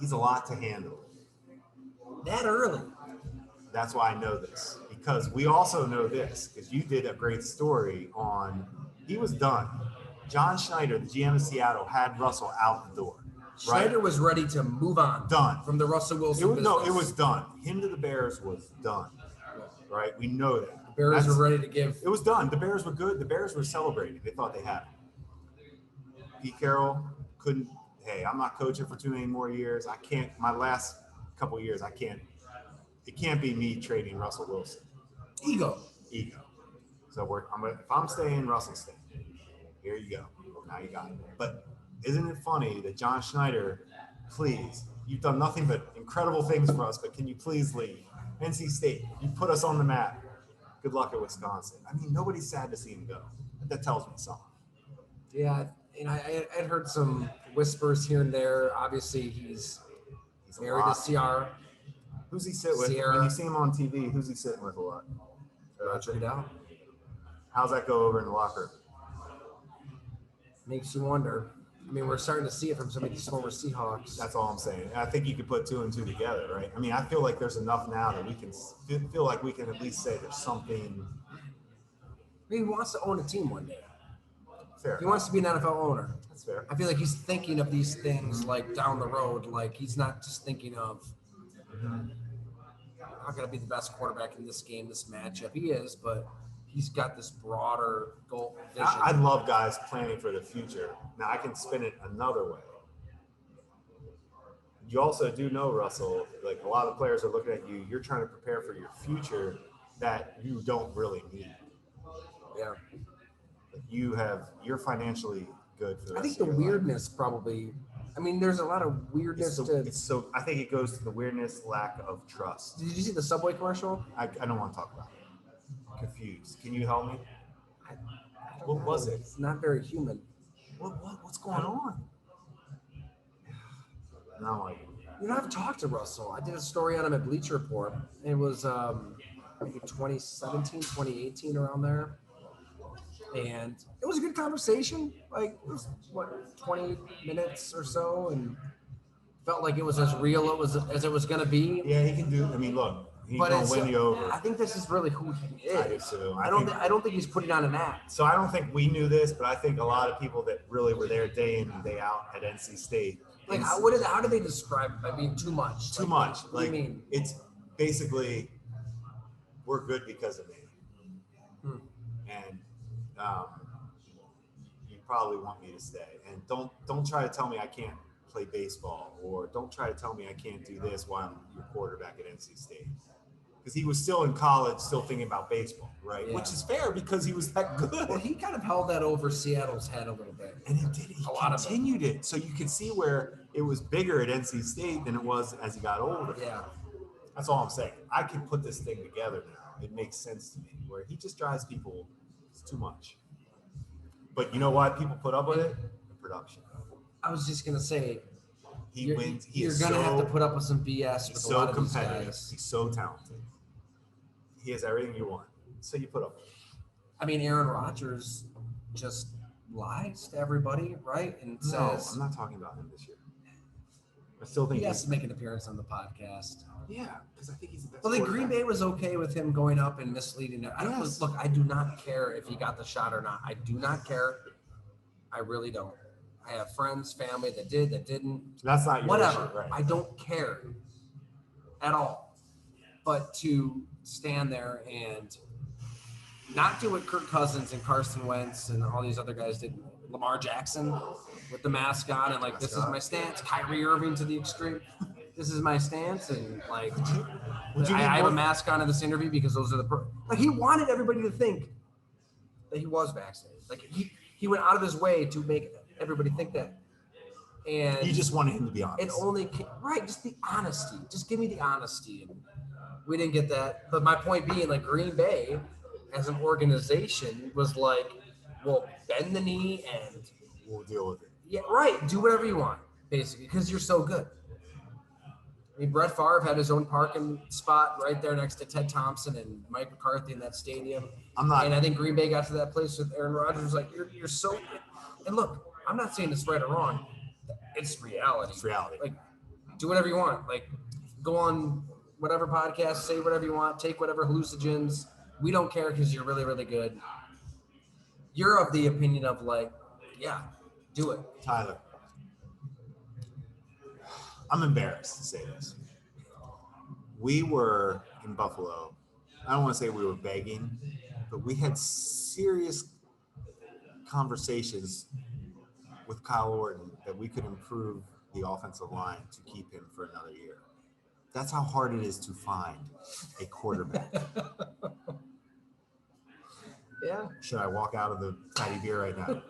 B: He's a lot to handle.
A: That early?
B: That's why I know this, because we also know this, because you did a great story on, he was done. John Schneider, the GM of Seattle, had Russell out the door. Right?
A: Schneider was ready to move on.
B: Done.
A: From the Russell Wilson business.
B: It was done. Him to the Bears was done. Right? We know that.
A: The Bears were ready to give.
B: It was done. The Bears were good. The Bears were celebrating. They thought they had him. Pete Carroll couldn't, hey, I'm not coaching for too many more years. I can't, my last couple of years, it can't be me trading Russell Wilson.
A: Ego.
B: So So if I'm staying, Russell's staying. Here you go. Now you got it. But isn't it funny that John Schneider, please, you've done nothing but incredible things for us, but can you please leave? NC State, you put us on the map. Good luck at Wisconsin. I mean, nobody's sad to see him go. That tells me something.
A: Yeah, and I'd heard some whispers here and there. Obviously, he's
B: He's a
A: married to
B: lot.
A: Ciara.
B: Who's he sit with?
A: Sierra.
B: When you see him on TV, who's he sitting with a lot?
A: Roger Goodell.
B: How's that go over in the locker room?
A: Makes you wonder. I mean, we're starting to see it from some of these former Seahawks.
B: That's all I'm saying. I think you could put 2 and 2 together, right? I mean, I feel like there's enough now that we can feel like we can at least say there's something
A: I mean, he wants to own a team one day.
B: fair.
A: He wants to be an NFL owner.
B: That's fair.
A: I feel like he's thinking of these things like down the road. Like he's not just thinking of, I'm not going to be the best quarterback in this game, this matchup. He is, but he's got this broader goal vision.
B: I love guys planning for the future. Now I can spin it another way. You also do know, Russell, like a lot of players are looking at you. You're trying to prepare for your future that you don't really need.
A: Yeah.
B: You're financially good for the
A: I think
B: rest
A: the
B: of your life.
A: weirdness probably, I mean, there's a lot of weirdness
B: I think it goes to the weirdness, lack of trust.
A: Did you see the Subway commercial?
B: I don't want to talk about it. Confused. Can you help me?
A: I
B: What was it?
A: It's not very human.
B: What's going on? No, like,
A: You know, I've talked to Russell. I did a story on him at Bleacher Report. It was maybe 2017, 2018, around there. And it was a good conversation. Like, it was, 20 minutes or so, and felt like it was as real as it was going to be.
B: yeah, he can do. I mean, look, he's
A: But
B: gonna win you over.
A: I think this is really who he is.
B: I do too.
A: I don't think he's putting on an act.
B: So I don't think we knew this, but I think a lot of people that really were there day in and day out at NC State.
A: Like, how do they describe it by being too much?
B: Too
A: Like,
B: much.
A: What do you mean?
B: It's basically we're good because of me. And you probably want me to stay. And don't try to tell me I can't play baseball, or don't try to tell me I can't do this while I'm your quarterback at NC State. Because he was still in college, still thinking about baseball, right?
A: Yeah.
B: Which is fair because he was that good.
A: Well, he kind of held that over Seattle's head a little bit.
B: And it did. He
A: A lot of them.
B: continued it. So you can see where it was bigger at NC State than it was as he got older.
A: Yeah.
B: That's all I'm saying. I can put this thing together now. It makes sense to me. Where he just drives people, it's too much. But you know why people put up with it? The production.
A: I was just gonna say,
B: He wins.
A: You're gonna have to put up with some BS with a
B: so
A: lot of these
B: competitive.
A: guys.
B: He's so talented. He has everything you want. So you put up with it.
A: I mean, Aaron Rodgers just lies to everybody, right? And
B: No,
A: says
B: I'm not talking about him this year. I still think
A: he has to make an appearance on the podcast.
B: yeah, because I think he's the best.
A: Well, then Green
B: quarterback.
A: Bay was okay with him going up and misleading it.
B: Yes.
A: Look, I do not care if he got the shot or not. I do not care. I really don't. I have friends, family that did, that didn't.
B: That's not your
A: Whatever.
B: issue, right?
A: I don't care at all. But to stand there and not do what Kirk Cousins and Carson Wentz and all these other guys did, Lamar Jackson with the mask on and like, this is my stance. Kyrie Irving to the extreme. This is my stance, and like,
B: Would you
A: I
B: need
A: have a
B: more-
A: mask on in this interview because those are like, he wanted everybody to think that he was vaccinated. Like he went out of his way to make everybody think that. And
B: You just wanted him to be
A: it
B: honest.
A: only right, just the honesty. Just give me the honesty. And we didn't get that. But my point being, like, Green Bay as an organization was like, well, bend the knee and
B: We'll deal with it.
A: yeah, right, do whatever you want, basically, because you're so good. I mean, Brett Favre had his own parking spot right there next to Ted Thompson and Mike McCarthy in that stadium.
B: I'm not.
A: And I think Green Bay got to that place with Aaron Rodgers. Was like, you're so. And look, I'm not saying it's right or wrong. It's reality.
B: It's reality.
A: Like, do whatever you want. Like, go on whatever podcast, say whatever you want, take whatever hallucinogens. We don't care because you're really, really good. You're of the opinion of like, yeah, do it.
B: Tyler, I'm embarrassed to say this. We were in Buffalo. I don't want to say we were begging, but we had serious conversations with Kyle Orton that we could improve the offensive line to keep him for another year. That's how hard it is to find a quarterback.
A: Yeah.
B: Should I walk out of the fatty beer right now?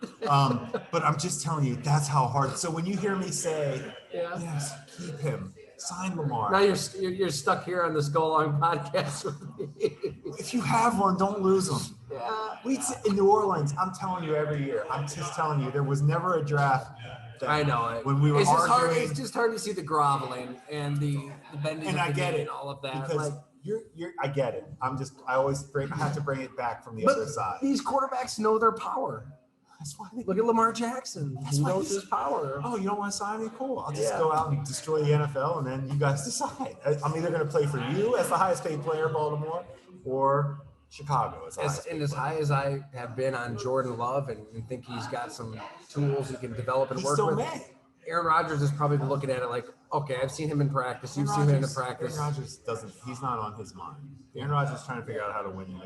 B: But I'm just telling you, that's how hard. So when you hear me say,
A: Yeah.
B: yes, keep him, sign Lamar.
A: Now you're stuck here on this Go Long podcast with me.
B: If you have one, don't lose him.
A: Yeah.
B: In New Orleans, I'm telling you every year. I'm just telling you, there was never a draft. That
A: I know it.
B: When we were
A: it's just hard.
B: arguing,
A: It's just hard to see the groveling and the bending
B: and
A: of
B: I
A: the
B: get
A: knee
B: it
A: and all of that.
B: because
A: Like,
B: I get it. I have to bring it back from the
A: but
B: other side.
A: these quarterbacks know their power.
B: That's why they
A: Look at Lamar Jackson.
B: That's
A: He
B: why
A: knows
B: he's-
A: his power.
B: Oh, you don't want to sign me? Cool. I'll just
A: Yeah.
B: go out and destroy the NFL, and then you guys decide. I'm either going to play for you as the highest paid player, Baltimore, or Chicago as the highest paid
A: As
B: player.
A: high as I have been on Jordan Love and think he's got some tools he can develop and
B: He
A: work
B: still
A: with,
B: may.
A: Aaron Rodgers is probably looking at it like, okay, I've seen him in practice. You've
B: Aaron
A: seen him in
B: Rodgers-
A: practice.
B: Aaron Rodgers doesn't. He's not on his mind. Aaron Rodgers is trying to figure out how to win.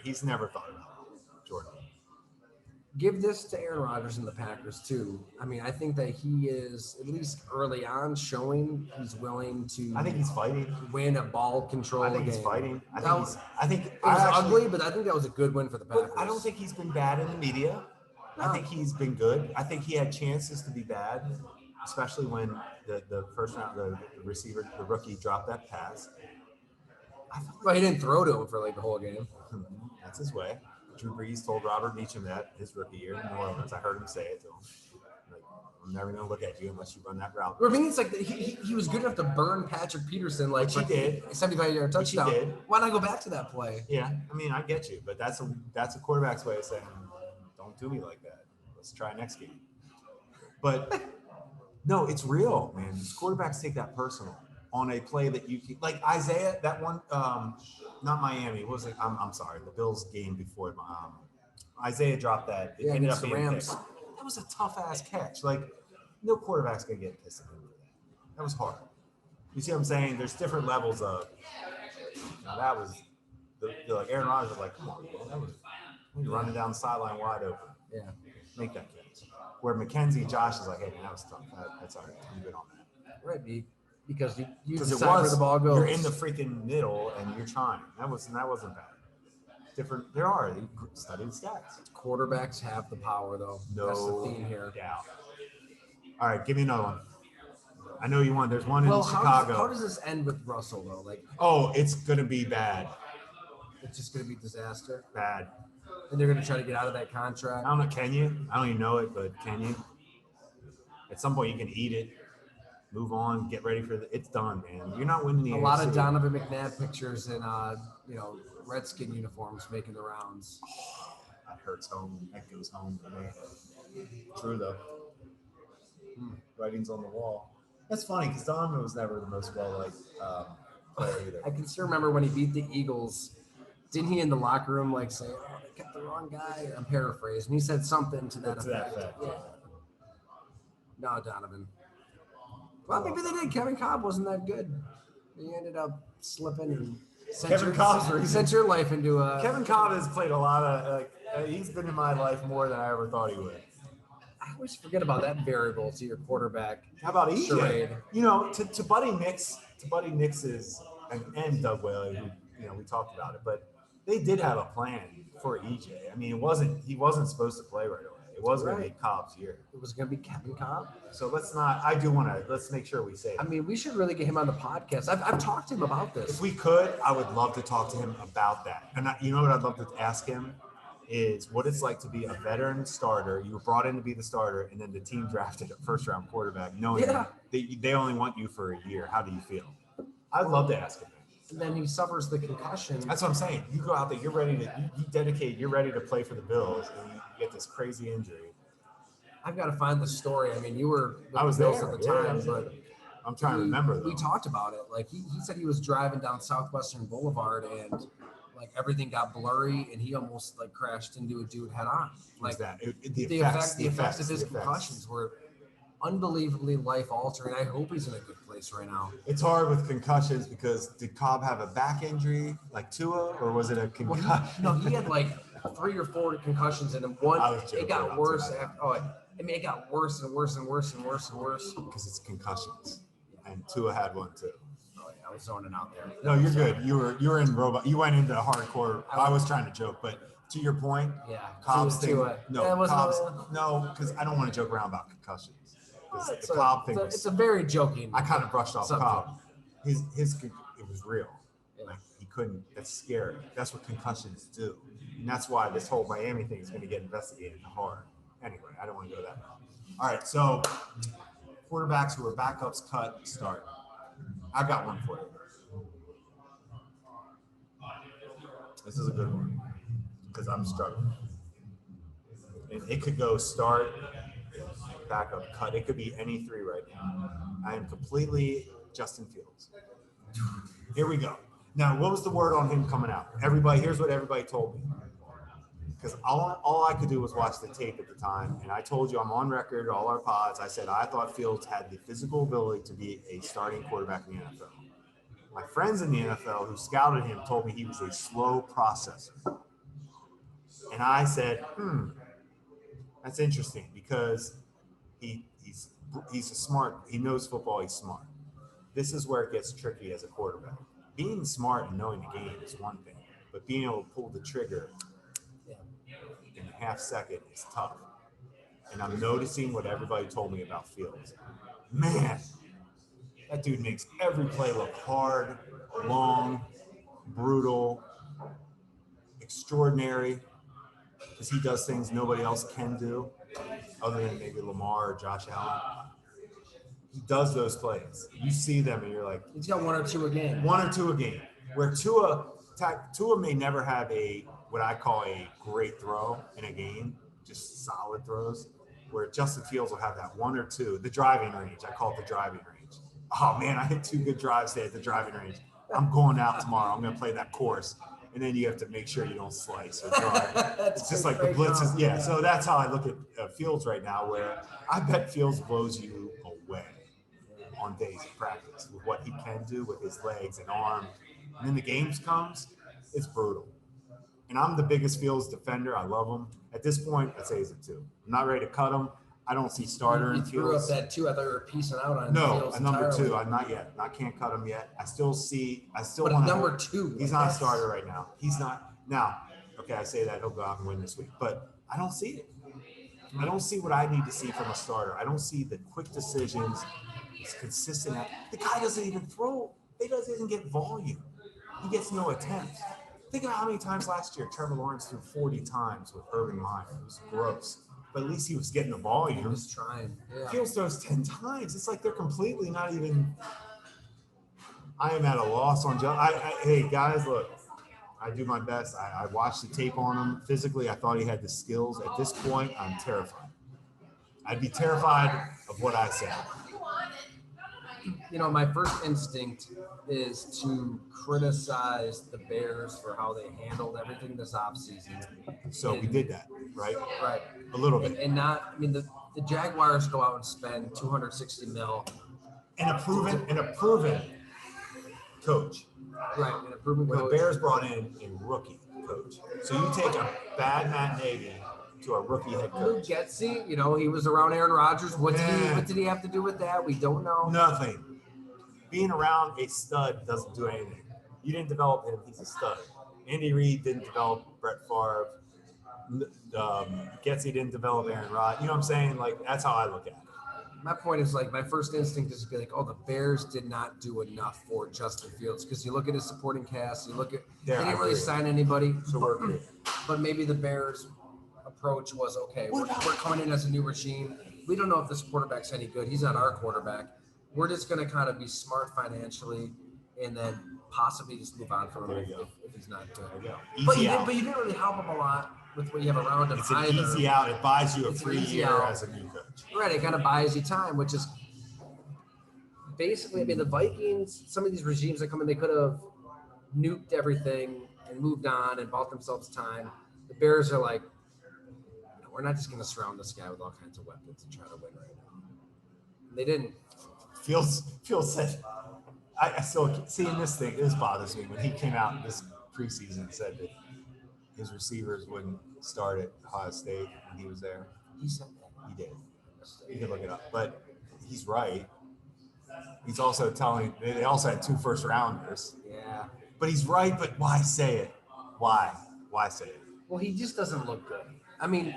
B: He's never thought about Jordan.
A: Give this to Aaron Rodgers and the Packers too. I mean, I think that he is at least early on showing he's willing to
B: I think he's fighting.
A: win a ball control
B: I think
A: game.
B: he's fighting. I
A: Now,
B: think
A: It was
B: I actually-
A: ugly, but I think that was a good win for the Packers.
B: But I don't think he's been bad in the media. I
A: No.
B: think he's been good. I think he had chances to be bad, especially when the first round, the receiver, the rookie dropped that pass. I felt
A: Well, he didn't throw to him for like the whole game.
B: like that's his way. Drew Brees told Robert Meacham that his rookie year in New Orleans. I heard him say it to him. Like, I'm never going to look at you unless you run that route.
A: I mean, it's like he was good enough to burn Patrick Peterson like
B: Which he did.
A: 75-yard
B: Which he
A: touchdown.
B: did.
A: Why not go back to that play?
B: Yeah, I mean, I get you, but that's a quarterback's way of saying, don't do me like that. Let's try next game. But no, it's real, man. These quarterbacks take that personal on a play that you can, like Isaiah, that one, not Miami. What was it? I'm sorry, the Bills game before. Isaiah dropped that. It
A: Yeah,
B: ended up
A: against the
B: being a
A: Rams.
B: pick. That was a tough ass catch. Like, no quarterback's gonna get pissed at him for that. That was hard. You see what I'm saying? There's different levels of. Now that was like Aaron Rodgers was like, come on, man, that was you're running down the sideline wide open.
A: Yeah.
B: Make that catch. Where McKenzie, Josh is like, hey man, that was tough. That's all right. I'm good on that.
A: Right, because you
B: Because it
A: decide where
B: was
A: the ball goes.
B: you're in the freaking middle and you're trying. That wasn't bad. Different. There are. You study the stats.
A: Quarterbacks have the power, though. That's the
B: No
A: theme here.
B: doubt. All right, give me another one. I know you want. There's one in
A: Well,
B: Chicago.
A: how does this end with Russell though? Like,
B: Oh, it's gonna be bad.
A: it's just going to be disaster,
B: Bad.
A: and they're going to try to get out of that
B: I
A: contract.
B: don't know. Can you? I don't even know it, but can you? At some point, you can eat it. Move on. Get ready for the. It's done, man. You're not winning the.
A: A lot of
B: AFC.
A: Donovan McNabb pictures in, Redskin uniforms making the rounds.
B: That hurts home. That goes home for me. True though. Writings on the wall. That's funny because Donovan was never the most well-liked player either.
A: I can still remember when he beat the Eagles. Didn't he in the locker room like say, "Oh, they kept the wrong guy"? I'm paraphrasing. He said something to that
B: To that
A: effect.
B: effect.
A: Yeah. No, Donovan. Well, maybe they did. Kevin Cobb wasn't that good. He ended up slipping and
B: Kevin Cobb's reason.
A: sent your life into a.
B: Kevin Cobb has played a lot of he's been in my life more than I ever thought he would.
A: I always forget about that variable to your quarterback.
B: How about EJ?
A: Charade.
B: You know, to Buddy Nix's and Doug Whaley, who we talked about it, but they did have a plan for EJ. I mean, he wasn't supposed to play right away. It was going to be
A: Right.
B: Cobb's year.
A: It was going to be Kevin Cobb.
B: So let's make sure we say it.
A: I mean, we should really get him on the podcast. I've talked to him about this.
B: If we could, I would love to talk to him about that. And you know what I'd love to ask him is what it's like to be a veteran starter. You were brought in to be the starter, and then the team drafted a first-round quarterback, knowing
A: Yeah.
B: they only want you for a year. How do you feel? I'd love to ask him.
A: And then he suffers the concussion.
B: That's what I'm saying. You go out there, you're ready to you're ready to play for the Bills, and you get this crazy injury.
A: I've got to find the story. I mean, you were with
B: I was
A: the Bills
B: there
A: at the
B: yeah, I
A: time,
B: was
A: but
B: there. I'm trying to remember though.
A: we talked about it. Like he said he was driving down Southwestern Boulevard and like everything got blurry and he almost like crashed into a dude head on.
B: Like
A: Like
B: that.
A: the effects of his concussions were unbelievably life altering. I hope he's in a good place right now.
B: It's hard with concussions because did Cobb have a back injury like Tua, or was it a
A: Well,
B: concussion?
A: no, he had like 3 or 4 concussions in him. One,
B: I was joking
A: it got
B: about
A: worse.
B: Tua.
A: It got worse and worse and worse and worse and worse.
B: Because it's concussions, and Tua had one too.
A: Oh yeah, I was zoning out there.
B: No, you're good. You were in robot. You went into hardcore. I was trying to joke, but To your point,
A: Yeah.
B: Cobb's thing.
A: Yeah, it
B: No,
A: wasn't
B: Cobb's.
A: a-
B: No, because I don't want to joke around about concussions. 'Cause
A: It's
B: the Cobb thing
A: it's
B: was.
A: a very joking.
B: I kind of brushed off
A: subject.
B: Cobb. It was real.
A: Yeah.
B: Like he couldn't. That's scary. That's what concussions do, and that's why this whole Miami thing is going to get investigated hard. Anyway, I don't want to go that route. All right, so quarterbacks who are backups cut start. I got one for you. This is a good one because I'm struggling. And it could go start, backup, cut. It could be any three right now. I am completely Justin Fields. Here we go. Now, what was the word on him coming out? Everybody, here's what everybody told me. Because all I could do was watch the tape at the time. And I told you I'm on record, all our pods. I said I thought Fields had the physical ability to be a starting quarterback in the NFL. My friends in the NFL who scouted him told me he was a slow processor. And I said, that's interesting because he's a smart, he knows football, he's smart. This is where it gets tricky as a quarterback. Being smart and knowing the game is one thing, but being able to pull the trigger in a half second is tough. And I'm noticing what everybody told me about Fields. Man, that dude makes every play look hard, long, brutal, extraordinary, because he does things nobody else can do, other than maybe Lamar or Josh Allen. He does those plays. You see them and you're like,
A: He's got one or two a game.
B: Where Tua may never have what I call a great throw in a game, just solid throws, where Justin Fields will have that one or two, the driving range. I call it the driving range. Oh man, I hit 2 good drives today at the driving range. I'm going out tomorrow. I'm going to play that course. And then you have to make sure you don't slice or drive. It's just like the blitzes. Yeah, so that's how I look at Fields right now, where I bet Fields blows you away on days of practice with what he can do with his legs and arm. And then the games comes, it's brutal. And I'm the biggest Fields defender. I love him. At this point, I'd say he's a 2. I'm not ready to cut him. I don't see starter
A: You
B: in
A: threw up
B: Fields.
A: that 2. I thought you were piecing out on
B: No,
A: Fields
B: a number
A: entirely.
B: 2. I'm not yet. I can't cut him yet. I still
A: But
B: want
A: number 2.
B: He's not a starter right now. He's not. Now, okay, I say that he'll go out and win this week, but I don't see it. I don't see what I need to see from a starter. I don't see the quick decisions. He's consistent. The guy doesn't even throw. He doesn't get volume. He gets no attempts. Think about how many times last year Trevor Lawrence threw 40 times with Urban Meyer. It was gross. But at least he was getting the volume.
A: He was trying. Yeah.
B: Fields throws 10 times. It's like they're completely not even. I am at a loss on Joe. Hey, guys, look. I do my best. I watched the tape on him. Physically, I thought he had the skills. At this point, I'm terrified. I'd be terrified of what I said.
A: You know, my first instinct is to criticize the Bears for how they handled everything this offseason.
B: So we did that, right?
A: Right.
B: A little bit.
A: And not, I mean, the Jaguars go out and spend $260 million.
B: And a proven coach.
A: Right. And a proven
B: Where
A: coach.
B: the Bears brought in a rookie coach. So you take a bad Matt Nagy to a rookie head
A: Luke
B: coach.
A: Getsy, you know, he was around Aaron Rodgers. What did he have to do with that? We don't know.
B: Nothing. Being around a stud doesn't do anything. You didn't develop him. He's a stud. Andy Reid didn't develop Brett Favre. Getsy didn't develop Aaron Rodgers. You know what I'm saying? Like, that's how I look at it.
A: My point is, like, my first instinct is to be like, oh, the Bears did not do enough for Justin Fields, because you look at his supporting cast, you look at they didn't really sign anybody.
B: So we're agreed.
A: But maybe the Bears' approach was, okay, we're coming in as a new regime. We don't know if this quarterback's any good. He's not our quarterback. We're just going to kind of be smart financially and then possibly just move on from him if he's not good.
B: There you go.
A: But
B: Easy out.
A: you didn't really help him a lot with what you have around him
B: It's an
A: either.
B: easy out. It buys you a
A: It's an
B: free
A: easy
B: year
A: out.
B: as a new coach.
A: Right, it kind of buys you time, which is basically, I mean, the Vikings, some of these regimes that come in, they could have nuked everything and moved on and bought themselves time. The Bears are like, no, we're not just going to surround this guy with all kinds of weapons and try to win right now. They didn't.
B: Fields said, I still seeing this thing. This bothers me when he came out this preseason and said that his receivers wouldn't start at Ohio State when he was there.
A: He said that.
B: He did. You can look it up, but he's right. He's also telling. They also had 2 first rounders.
A: Yeah.
B: But he's right. But why say it? Why say it?
A: Well, he just doesn't look good. I mean,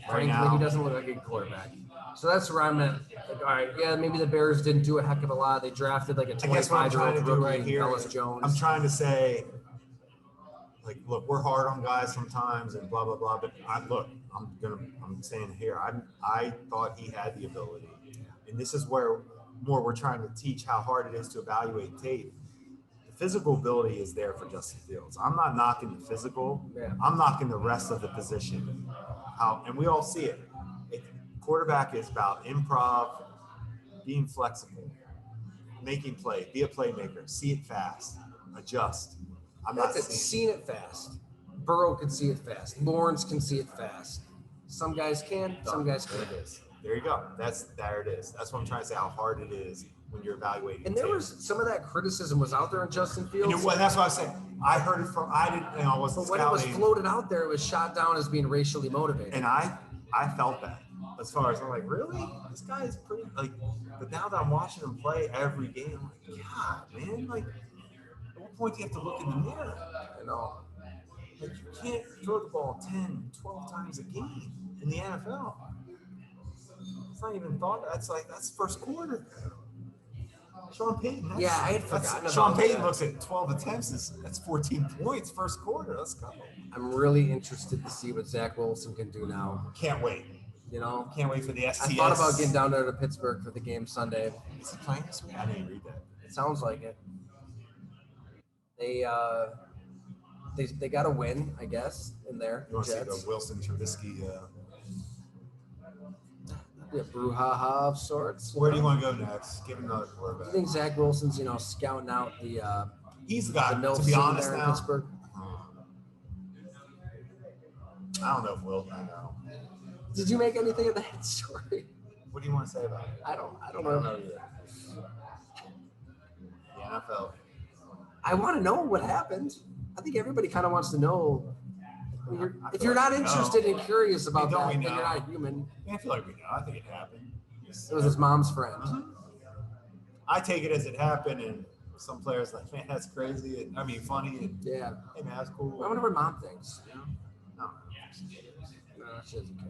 B: Right
A: frankly,
B: now.
A: he doesn't look like a good quarterback. So that's where I'm at. Like, all right, yeah, maybe the Bears didn't do a heck of a lot. They drafted like a
B: I guess what I'm trying
A: 25-year-old
B: to do
A: rookie,
B: right here,
A: Ellis Jones.
B: I'm trying to say, like, look, we're hard on guys sometimes and blah blah blah. But I'm saying here, I thought he had the ability, and this is where more we're trying to teach how hard it is to evaluate tape. The physical ability is there for Justin Fields. I'm not knocking the physical.
A: Yeah.
B: I'm knocking the rest of the position. And we all see it. Quarterback is about improv, being flexible, making play, be a playmaker, see it fast, adjust. I'm not
A: That's it.
B: seeing
A: Seen it fast. Burrow can see it fast. Lawrence can see it fast. Some guys can, some guys
B: There
A: can't.
B: it is. There you go. There it is. That's what I'm trying to say. How hard it is when you're evaluating.
A: And there
B: tape.
A: was some of that criticism was out there on Justin Fields.
B: And that's what I was saying. I heard it from. I didn't. I wasn't
A: But when it was
B: scouting,
A: floated out there, it was shot down as being racially motivated.
B: and I felt that. As far as I'm like, really, this guy is pretty like. But now that I'm watching him play every game, I'm like, God, man, like, at what point do you have to look in the mirror?
A: You know,
B: Like, you can't throw the ball 10, 12 times a game in the NFL. It's not even thought. That's first quarter. Sean Payton.
A: Yeah, I had forgotten
B: Sean
A: about
B: Payton
A: that.
B: looks at 12 attempts. That's 14 points first quarter. Let's go.
A: I'm really interested to see what Zach Wilson can do now.
B: Can't wait.
A: You know,
B: Can't wait for the STS.
A: I thought about getting down there to Pittsburgh for the game Sunday.
B: Is he playing this week? I didn't read that.
A: It sounds like it. They got a win, I guess, in there.
B: You want to see
A: Jets.
B: the Wilson Trubisky?
A: Yeah, brouhaha of sorts.
B: Where do you want to go next? Give him another
A: I
B: quarterback.
A: think Zach Wilson's, scouting out the
B: He's the guy.
A: milfs
B: To be
A: in
B: honest,
A: there in
B: now,
A: Pittsburgh.
B: I don't know if Will. I know.
A: Did you make anything of that story?
B: What do you want to say about it?
A: I don't
B: I don't
A: know.
B: know either. The NFL.
A: I want to know what happened. I think everybody kind of wants to know. I mean,
B: I
A: if
B: feel
A: you're
B: like
A: not
B: we know.
A: interested and curious about
B: Don't
A: that,
B: we
A: then
B: know?
A: you're not human.
B: I feel like we know. I think it happened.
A: It was his mom's friend.
B: I take it as it happened, and some players like, man, that's crazy. And, I mean, funny. And,
A: Yeah.
B: hey, man, that's cool.
A: I wonder what mom thinks.
B: No.
A: No, she doesn't care.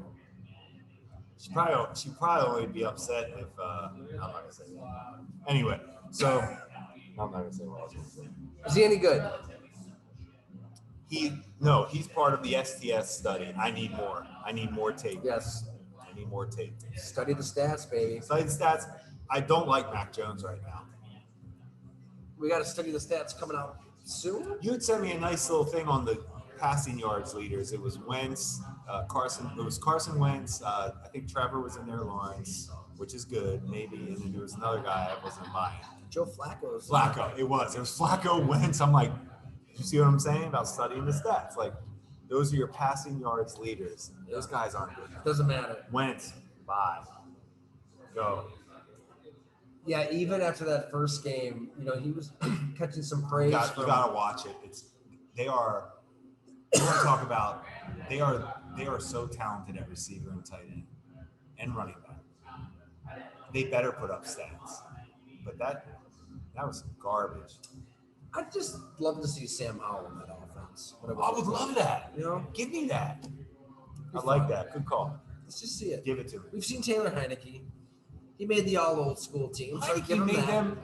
B: She'd probably only be upset if I'm not gonna say that. Anyway, so I'm not gonna say what I was gonna say.
A: Is he any good?
B: He's part of the STS study. I need more tape.
A: Yes.
B: I need more tape.
A: Study the stats, baby.
B: Study the stats. I don't like Mac Jones right now.
A: We got to study the stats coming out soon.
B: You had sent me a nice little thing on the passing yards leaders. It was Wentz, Carson. It was Carson Wentz. I think Trevor was in there, Lawrence, which is good, maybe. And then there was another guy I wasn't buying.
A: Joe Flacco's.
B: Flacco. It was Flacco, Wentz. I'm like, you see what I'm saying about studying the stats? Like, those are your passing yards leaders. Those guys aren't good.
A: Doesn't matter.
B: Wentz, bye. Go.
A: Yeah, even after that first game, he was catching some praise.
B: You
A: from,
B: gotta watch it. They are. You want to talk about? They are so talented at receiver and tight end and running back. They better put up stats. But that was some garbage.
A: I'd just love to see Sam Howell in that offense.
B: I would love that. Give me that. I like that. Good call.
A: Let's just see it.
B: Give it to me.
A: We've seen Taylor Heineke. He made the all old school team. So give
B: Heineke
A: him
B: made
A: that.
B: them.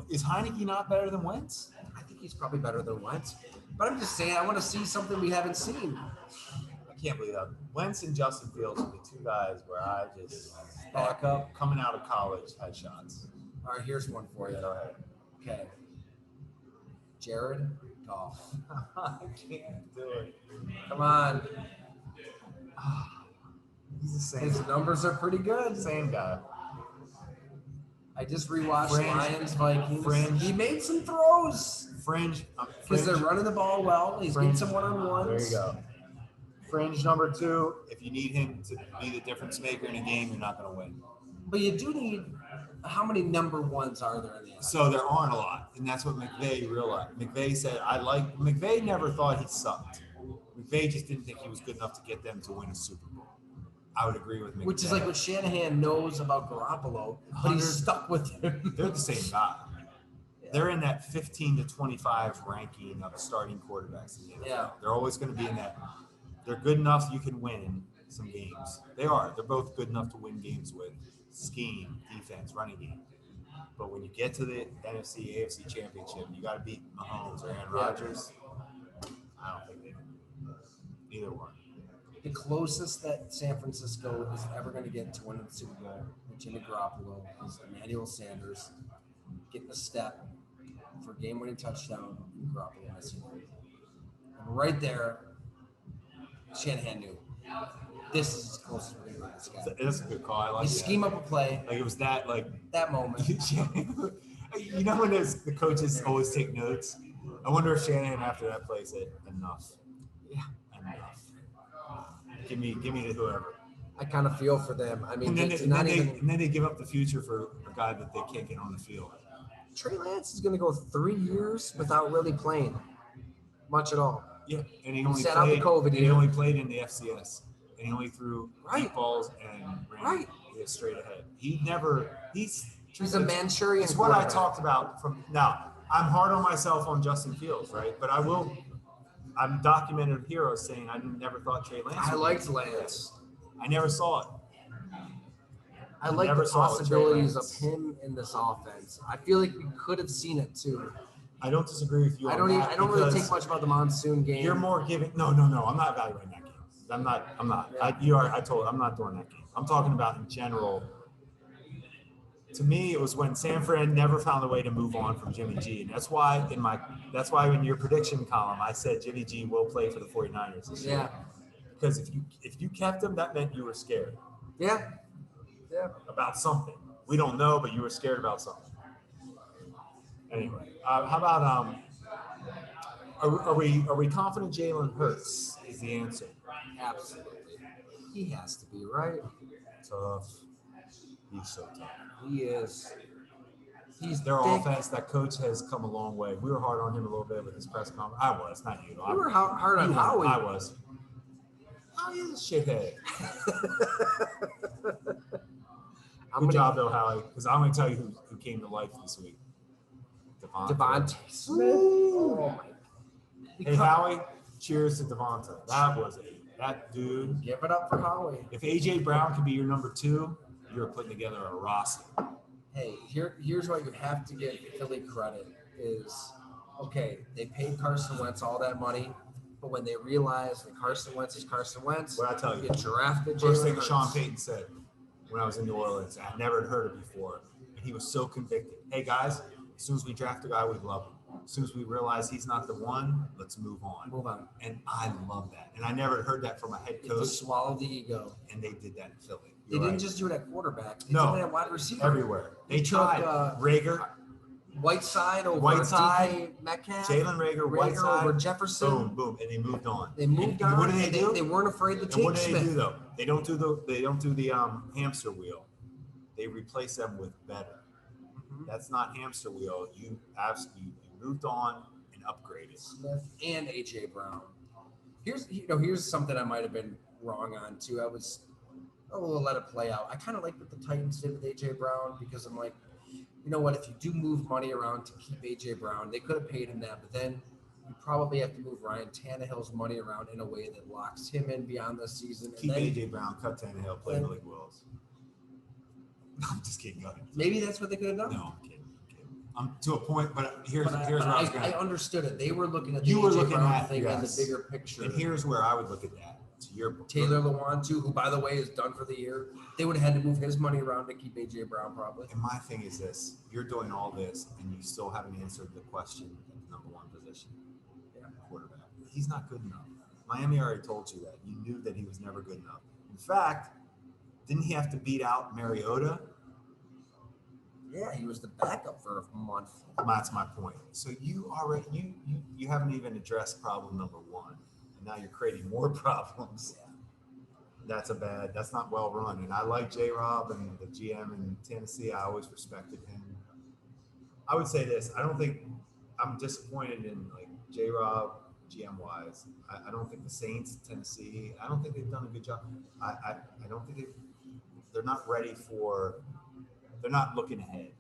B: Is Heineke not better than Wentz?
A: I think he's probably better than Wentz. But I'm just saying, I want to see something we haven't seen.
B: I can't believe that. Wentz and Justin Fields are the two guys where I just
A: Back up.
B: coming out of college had shots.
A: All right, here's one for you.
B: Go ahead.
A: Okay. Jared Goff.
B: I can't do it.
A: Come on.
B: He's the same.
A: His numbers are pretty good.
B: Same guy.
A: I just rewatched
B: Fringe.
A: Lions Vikings.
B: Fringe.
A: He made some throws
B: Fringe.
A: because they're running the ball well. He's getting some one-on-ones.
B: There you go. Fringe number 2. If you need him to be the difference maker in a game, you're not going to win.
A: But you do need – how many number ones are there in the NFL?
B: So there aren't a lot, and that's what McVay realized. McVay said, McVay never thought he sucked. McVay just didn't think he was good enough to get them to win a Super Bowl. I would agree with McVay.
A: Which is like what Shanahan knows about Garoppolo, but he's stuck with him.
B: They're the same guy. They're in that 15 to 25 ranking of starting quarterbacks in the NFL.
A: Yeah.
B: They're always going to be in that. They're good enough you can win some games. They are. They're both good enough to win games with scheme, defense, running game. But when you get to the NFC, AFC championship, you got to beat Mahomes or Aaron Rodgers. I don't think they do. Either one.
A: The closest that San Francisco is ever going to get to winning the Super Bowl with Jimmy Garoppolo is Emmanuel Sanders getting a step for a game-winning touchdown and Garoppolo missing it. And right there, Shanahan knew this is as close as we're going to get this guy.
B: That's a good call. I like
A: You
B: that.
A: scheme up a play,
B: Like it was that like
A: that moment.
B: you know when the coaches always take notes. I wonder if Shanahan after that play said enough.
A: Yeah.
B: Enough. Give me to whoever.
A: I kind of feel for them. I mean,
B: And then,
A: it's
B: and,
A: not
B: then
A: even.
B: they, and then they give up the future for a guy that they can't get on the field.
A: Trey Lance is going to go 3 years without really playing much at all.
B: Yeah, and he only
A: Sat out the
B: played.
A: COVID
B: and he
A: year.
B: only played in the FCS, and he only threw
A: Right.
B: deep balls and ran
A: Right.
B: straight ahead. He never. He's
A: a Manchurian.
B: It's what I
A: quarterback.
B: talked about from now. I'm hard on myself on Justin Fields, right? But I will. I'm documented hero saying I never thought Trey Lance.
A: I
B: would
A: liked
B: be.
A: Lance.
B: I never saw it.
A: I like
B: Never
A: the
B: saw it with Trey
A: possibilities of
B: Lance.
A: him in this offense. I feel like we could have seen it too.
B: I don't disagree with you.
A: I
B: on
A: don't.
B: that
A: I don't really
B: because
A: think much about the monsoon game.
B: You're more giving. No. I'm not evaluating that game. I'm not. I'm not doing that game. I'm talking about in general. To me, it was when San Fran never found a way to move on from Jimmy G. And that's why in your prediction column, I said Jimmy G will play for the 49ers this year.
A: Yeah.
B: Because if you kept him, that meant you were scared
A: Yeah. Yeah.
B: about something. We don't know, but you were scared about something. Anyway, how about are we confident Jalen Hurts is the answer?
A: Absolutely. He has to be right.
B: Tough. He's so tough.
A: He is. He's
B: Their
A: thick.
B: offense, that coach has come a long way. We were hard on him a little bit with his press conference. I was, not you.
A: We were hard on
B: You weren't.
A: Howie.
B: I was. Howie is a shithead. Good job, though, Howie. Because I'm going to tell you who came to life this week.
A: Devontae Smith. Oh my.
B: Hey, Howie, cheers to Devonta. That dude.
A: Give it up for Howie.
B: If A.J. Brown could be your number 2, you're putting together a roster.
A: Hey, here's what you have to give Philly credit is, okay, they paid Carson Wentz all that money, but when they realized that Carson Wentz is Carson Wentz,
B: What I tell you,
A: get drafted.
B: first
A: Jalen
B: thing
A: Hurts.
B: Sean Payton said when I was in New Orleans, I never had heard it before, and he was so convicted. Hey, guys, as soon as we draft a guy, we love him. As soon as we realize he's not the one, let's move on.
A: Move on.
B: And I love that. And I never heard that from a head
A: They
B: coach,
A: just swallow the ego.
B: and they did that in Philly.
A: They
B: You're
A: didn't
B: right.
A: just do it at quarterback. They
B: No.
A: did it at wide receiver.
B: Everywhere. They
A: took,
B: tried. Rager,
A: Whiteside over
B: Whiteside,
A: DK Metcalf.
B: Jalen Rager, Whiteside,
A: over Jefferson.
B: boom, boom, and they moved on.
A: They moved
B: And
A: on.
B: What do they
A: and
B: do?
A: They weren't afraid to
B: And
A: take
B: what do they
A: Smith.
B: do though? They don't do the hamster wheel. They replace them with better.
A: Mhm.
B: That's not hamster wheel. You moved on and upgraded.
A: Smith and AJ Brown. Here's something I might have been wrong on too. We'll let it play out. I kind of like what the Titans did with AJ Brown because I'm like, you know what? If you do move money around to keep AJ Brown, they could have paid him that, but then you probably have to move Ryan Tannehill's money around in a way that locks him in beyond this season. And
B: Keep
A: then
B: AJ Brown, cut Tannehill, play Malik Willis. I'm just kidding. Go ahead.
A: maybe that's what they could have done.
B: No, I'm kidding. I'm to a point, but here's
A: But
B: where I was
A: I
B: going.
A: understood it. They were looking at the
B: You were
A: AJ
B: looking
A: Brown
B: at
A: thing
B: yes.
A: in the bigger picture.
B: And here's where I would look at that. To your point.
A: Taylor Lewan too, who by the way is done for the year. They would have had to move his money around to keep AJ Brown probably.
B: And my thing is this: you're doing all this, and you still haven't answered the question at the number 1 position.
A: Yeah.
B: Quarterback. He's not good enough. Miami already told you that. You knew that he was never good enough. In fact, didn't he have to beat out Mariota?
A: Yeah, he was the backup for a month.
B: That's my point. So you already you haven't even addressed problem number 1, and now you're creating more problems. That's not well run. And I like J-Rob and the GM in Tennessee. I always respected him. I would say this: I don't think I'm disappointed in like J-Rob GM wise. I don't think the Saints, Tennessee. I don't think they've done a good job. I don't think they're not ready for. They're not looking ahead.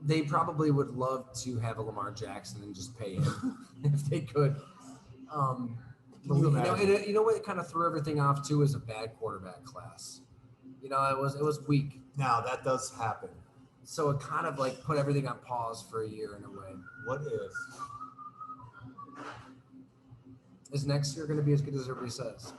A: They probably would love to have a Lamar Jackson and just pay him if they could.
B: Can you imagine?
A: You know what kind of threw everything off too is a bad quarterback class. You know, it was weak,
B: Now that does happen.
A: so it kind of like put everything on pause for a year in a way.
B: What if?
A: Is next year going to be as good as everybody says?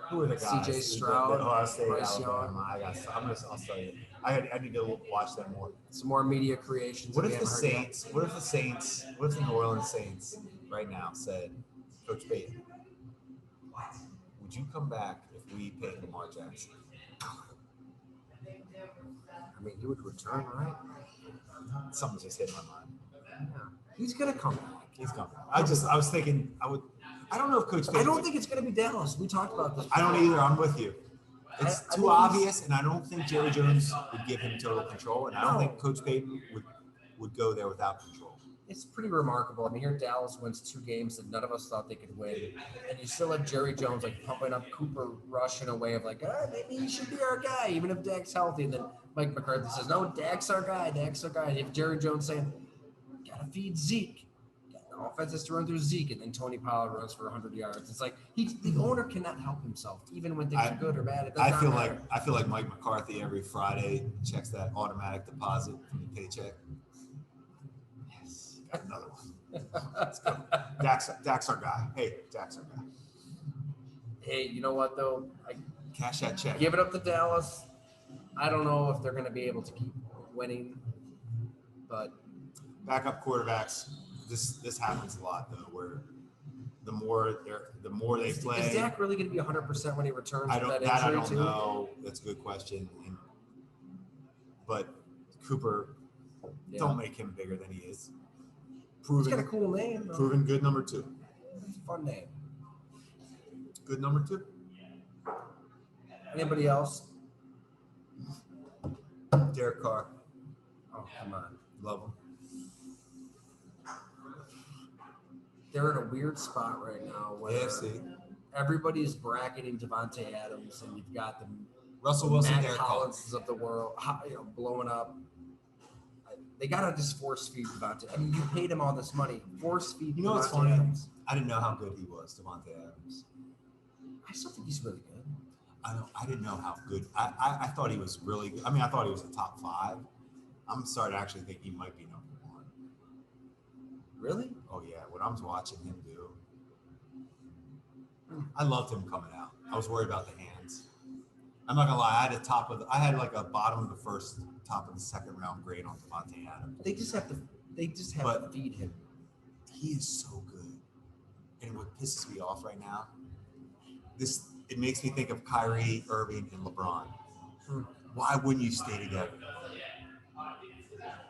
B: Who are the guys?
A: C.J. Stroud,
B: Ohio State,
A: Bryce
B: Alabama. I'll tell you. I need to watch that more.
A: Some more media creations.
B: What
A: that we
B: if the
A: haven't heard yet.
B: Saints? What if the Saints? What if the New Orleans Saints right now said, Coach Payton, would you come back if we paid Lamar Jackson?
A: I mean, he would return, right?
B: Something just hit my mind.
A: Yeah. He's going to come back.
B: He's coming. I was thinking I don't know if Coach Payton.
A: I don't think it's going to be Dallas. We talked about this.
B: I don't either. I'm with you. It's
A: I
B: too
A: think
B: obvious, and I don't think Jerry Jones would give him total control, and I don't
A: No.
B: think Coach Payton would go there without control.
A: It's pretty remarkable. I mean, here Dallas wins 2 games that none of us thought they could win, and you still have Jerry Jones like pumping up Cooper Rush in a way of like, maybe he should be our guy, even if Dak's healthy. And then Mike McCarthy says, no, Dak's our guy. Dak's our guy. And you have Jerry Jones saying, gotta feed Zeke. The offense has to run through Zeke, and then Tony Pollard runs for 100 yards. It's like the owner cannot help himself, even when things are good or bad. It does
B: I
A: not
B: feel
A: matter.
B: like Mike McCarthy every Friday checks that automatic deposit from the paycheck. Yes, got another one. Let's go. Dak's our guy. Hey, Dak's our guy.
A: Hey, you know what though?
B: Cash that check.
A: Give it up to Dallas. I don't know if they're going to be able to keep winning, but
B: Backup quarterbacks. This happens a lot though, where the more they play.
A: is Dak really going to be 100% when he returns
B: I
A: from
B: don't
A: that injury
B: I don't
A: too?
B: know. That's a good question. But Cooper,
A: Yeah.
B: don't make him bigger than he is.
A: He's got a cool name. Though.
B: Proven good number 2.
A: It's a fun name.
B: Good number 2.
A: Anybody else?
B: Derek Carr,
A: Oh, come on.
B: love him.
A: They're in a weird spot right now where
B: AFC.
A: everybody's bracketing Devontae Adams, and you've got the
B: Russell Wilson,
A: Matt
B: Derek Carr.
A: Collinses of the world, blowing up. They gotta just force feed Devontae. I mean, you paid him all this money. Force feed.
B: You know what's
A: Devontae
B: funny?
A: Adams.
B: I didn't know how good he was, Devontae Adams.
A: I still think he's really good.
B: I didn't know how good. I thought he was really good. I mean, I thought he was a top 5. I'm starting to actually think he might be number 1.
A: Really?
B: Oh yeah, what I was watching him do. I loved him coming out. I was worried about the hands. I'm not gonna lie. I had like a bottom of the first, top of the second round grade on Devontae Adams.
A: They just have to
B: But-
A: feed him.
B: He is so good. And what pisses me off right now, it makes me think of Kyrie Irving and LeBron. Why wouldn't you stay together?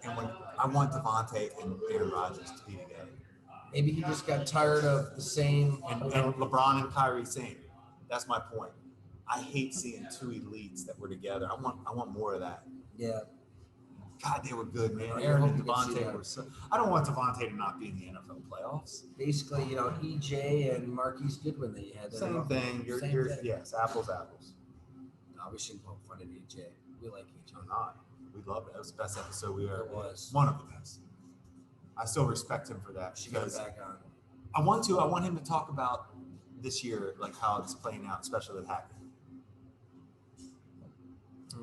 B: And when I want Devontae and Aaron Rodgers to be together.
A: Maybe he just got tired of the same.
B: And LeBron and Kyrie same. That's my point. I hate seeing 2 elites that were together. I want more of that.
A: Yeah.
B: God, they were good, man.
A: I
B: Aaron
A: hope
B: and
A: you can see
B: Devontae
A: that.
B: were so. I don't want Devontae to not be in the NFL playoffs.
A: Basically, EJ and Marquise Goodwin that you had.
B: Same thing. You're
A: thing.
B: yes, apples.
A: No, we shouldn't poke fun at EJ. We like EJ.
B: I'm not. We loved it. That was the best episode we ever.
A: It was.
B: One of the best. I still respect him for that
A: She got
B: because
A: back on.
B: I want him to talk about this year, like how it's playing out, especially with Hackett.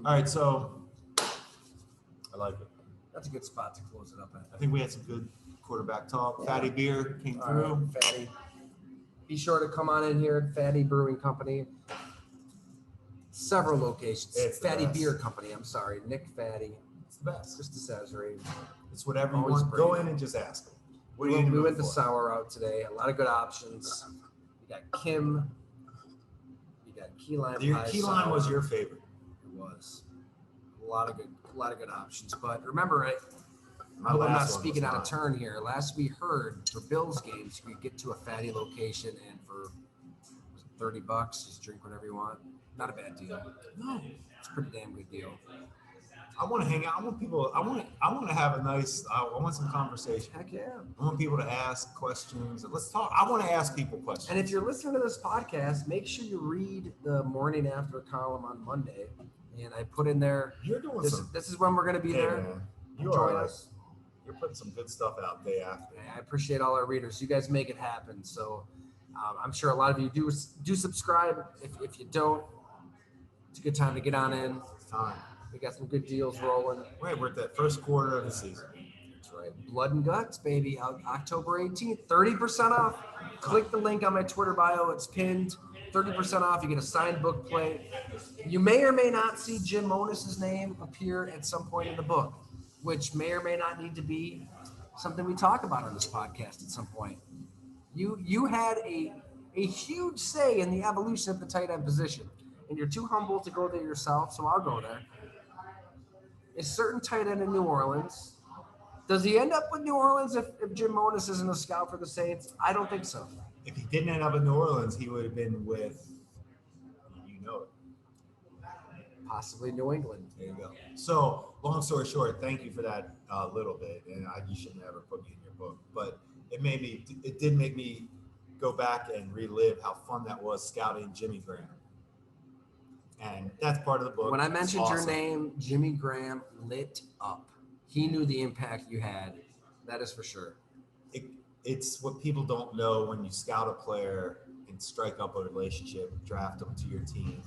B: All right, so I like it.
A: That's a good spot to close it up at.
B: I think we had some good quarterback talk.
A: Yeah.
B: Fatty Beer came
A: All
B: through.
A: right, Fatty. Be sure to come on in here at Fatty Brewing Company. Several locations.
B: It's the
A: Fatty
B: best.
A: Beer Company. I'm sorry. Nick Fatty.
B: It's the best.
A: Krista Cesare.
B: It's whatever you
A: Always
B: want. Go
A: great.
B: in and just ask them. What
A: We
B: do you need to
A: went
B: vote
A: the
B: for?
A: sour route today. A lot of good options. We got Kim. We got key lime
B: Your
A: pie
B: key lime was
A: sour.
B: your favorite.
A: It was a lot of good options. But remember, I
B: My
A: hope I'm not
B: last one
A: speaking
B: was
A: out of
B: mine.
A: turn here. Last we heard, for Bills games, you could get to a Fatty location and for $30, just drink whatever you want. Not a bad deal.
B: No,
A: It's a pretty damn good deal.
B: I want to hang out. I want people. I want to have a nice. I want some conversation.
A: Heck yeah.
B: I want people to ask questions. Let's talk. I want to ask people questions.
A: And if you're listening to this podcast, make sure you read the morning after column on Monday. And I put in there,
B: You're doing
A: this
B: some.
A: is when we're going to be
B: Hey,
A: there.
B: man, you
A: Join
B: are.
A: us.
B: You're putting some good stuff out day after.
A: I appreciate all our readers. You guys make it happen. So I'm sure a lot of you do subscribe. If you don't, it's a good time to get on in.
B: It's time.
A: We got some good deals rolling.
B: Wait, we're at that first quarter of the season.
A: That's right. Blood and Guts, baby. October 18th, 30% off. Click the link on my Twitter bio. It's pinned. 30% off. You get a signed book plate. You may or may not see Jim Monis's name appear at some point in the book, which may or may not need to be something we talk about on this podcast at some point. You had a huge say in the evolution of the tight end position, and you're too humble to go there yourself, so I'll go there. A certain tight end in New Orleans. Does he end up with New Orleans if Jim Monis isn't a scout for the Saints? I don't think so.
B: If he didn't end up in New Orleans, he would have been with, it.
A: Possibly New England.
B: There you go. So, long story short, thank you for that little bit. And you should never put me in your book. But it did make me go back and relive how fun that was scouting Jimmy Graham. And that's part of the book.
A: When I mentioned your
B: awesome.
A: name, Jimmy Graham lit up. He knew the impact you had. That is for sure.
B: It's what people don't know when you scout a player and strike up a relationship, draft them to your team,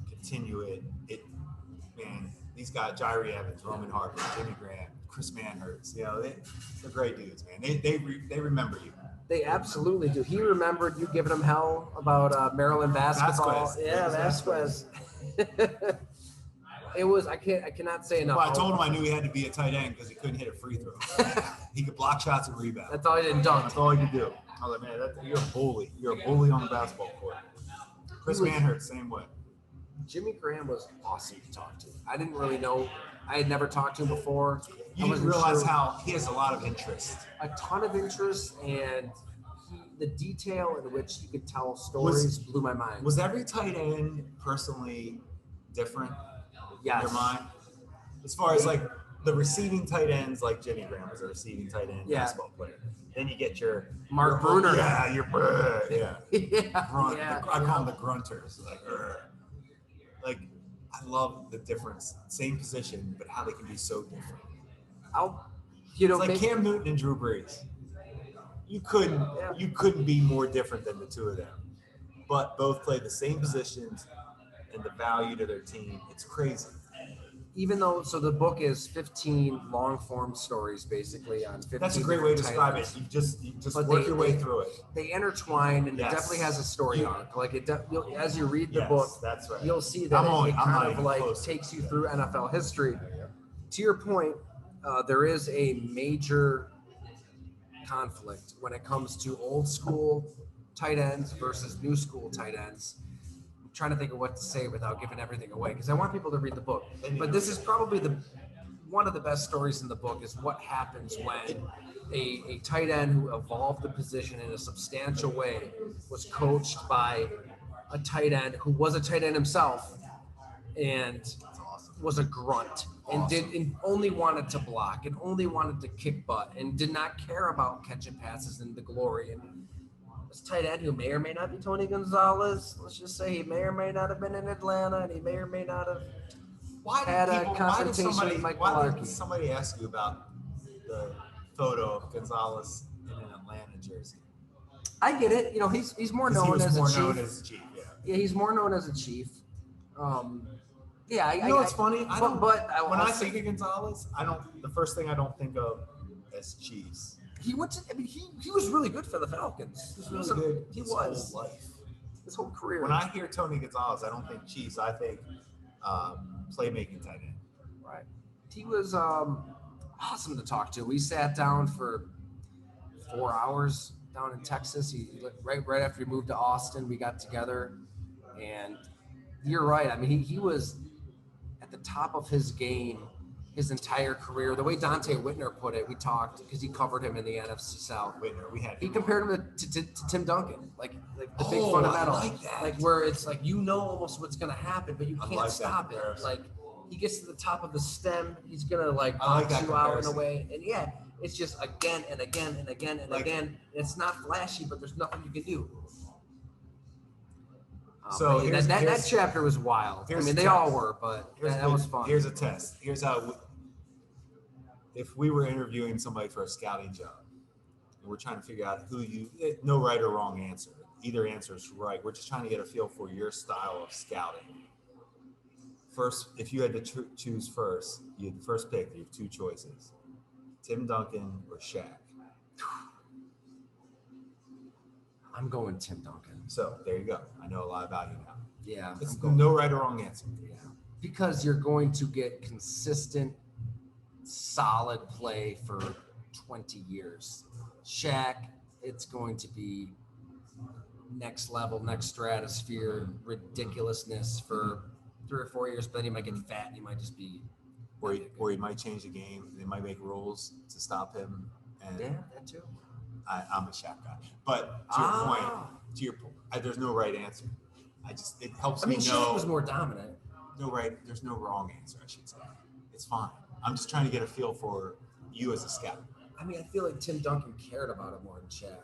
B: continue it. Man, these guys, Jairi Evans, Roman Harper, Jimmy Graham, Chris Manhurts, they're great dudes, man. They remember you.
A: They absolutely do. He remembered you giving him hell about Maryland basketball.
B: Vasquez.
A: Yeah, Vasquez. It was. I cannot say enough.
B: Well, I told him I knew he had to be a tight end because he couldn't hit a free throw. He could block shots and rebound.
A: That's all he didn't dunk.
B: That's all he could do. I was like, man, you're a bully. You're a bully on the basketball court. Chris Manhurts, same way.
A: Jimmy Graham was awesome to talk to. I didn't really know. I had never talked to him before.
B: You didn't realize how he has a lot of interest.
A: A ton of interest, and the detail in which he could tell stories blew my mind.
B: Was every tight end personally different
A: Yes.
B: in your mind? As far as like the receiving tight ends, like Jimmy Graham was a receiving tight end basketball player. Then you get your
A: Mark Bruner.
B: Yeah,
A: Yeah.
B: Grunt.
A: Yeah.
B: I call them the grunters. Like I love the difference. Same position, but how they can be so different. It's like Cam Newton and Drew Brees. You couldn't be more different than the two of them. But both play the same positions and the value to their team. It's crazy.
A: Even though, so the book is 15 long form stories basically on 15.
B: That's a great way to describe
A: titles.
B: it. You just work your way through it.
A: They intertwine, and
B: Yes.
A: it definitely has a story arc. Like as you read the
B: Yes,
A: book,
B: that's right.
A: you'll see that
B: I'm
A: it
B: not
A: kind of
B: even
A: like
B: close.
A: takes you through NFL history. To your point, there is a major conflict when it comes to old school tight ends versus new school tight ends. I'm trying to think of what to say without giving everything away because I want people to read the book. But this is probably one of the best stories in the book is what happens when a tight end who evolved the position in a substantial way was coached by a tight end who was a tight end himself and was a grunt and only wanted to block and only wanted to kick butt and did not care about catching passes and the glory. And this tight end who may or may not be Tony Gonzalez, let's just say he may or may not have been in Atlanta and he may or may not have had a confrontation with Mike
B: Why did
A: Mularkey.
B: somebody ask you about the photo of Gonzalez in an Atlanta jersey?
A: I get it. He's more known as a chief.
B: Yeah.
A: Yeah, he's more known as a chief.
B: It's funny. When I
A: think
B: think of Gonzalez, the first thing I don't think of as Chiefs.
A: he was really good for the Falcons.
B: He was really good.
A: He
B: his
A: was
B: whole life.
A: his whole career.
B: When I hear Tony Gonzalez, I don't think Chiefs. I think playmaking tight end.
A: Right. He was awesome to talk to. We sat down for 4 hours down in Texas. Right after he moved to Austin, we got together, and you're right. I mean, he was at the top of his game his entire career. The way Dante Whitner put it, we talked because he covered him in the NFC South.
B: Whitner,
A: He compared him to Tim Duncan, like the big fundamental,
B: I like that.
A: like where it's like almost what's gonna happen, but you
B: I
A: can't
B: like that
A: stop it.
B: comparison.
A: Like he gets to the top of the stem, he's gonna like
B: I like
A: box
B: that
A: you out in a
B: comparison.
A: way, and it's just again and again and again and again. It's not flashy, but there's nothing you can do.
B: So
A: But that chapter was wild. I mean, they all were, but that was fun.
B: Here's a test. Here's if we were interviewing somebody for a scouting job, and we're trying to figure out no right or wrong answer. Either answer is right. We're just trying to get a feel for your style of scouting. First, if you had to choose first, you had the first pick. You have two choices: Tim Duncan or Shaq.
A: I'm going Tim Duncan.
B: So there you go. I know a lot about you now.
A: Yeah.
B: It's no right or wrong answer.
A: Yeah. Because you're going to get consistent, solid play for 20 years. Shaq, it's going to be next level, next stratosphere, ridiculousness for 3 or 4 years, but then he might get fat and he might just be.
B: Or he might change the game. They might make rules to stop him. And
A: Yeah, that too.
B: I'm a Shaq guy. But to your point, there's no right answer. It helps me know.
A: Shaq was more dominant.
B: There's no wrong answer, I should say. It's fine. I'm just trying to get a feel for you as a scout.
A: I feel like Tim Duncan cared about it more than Shaq.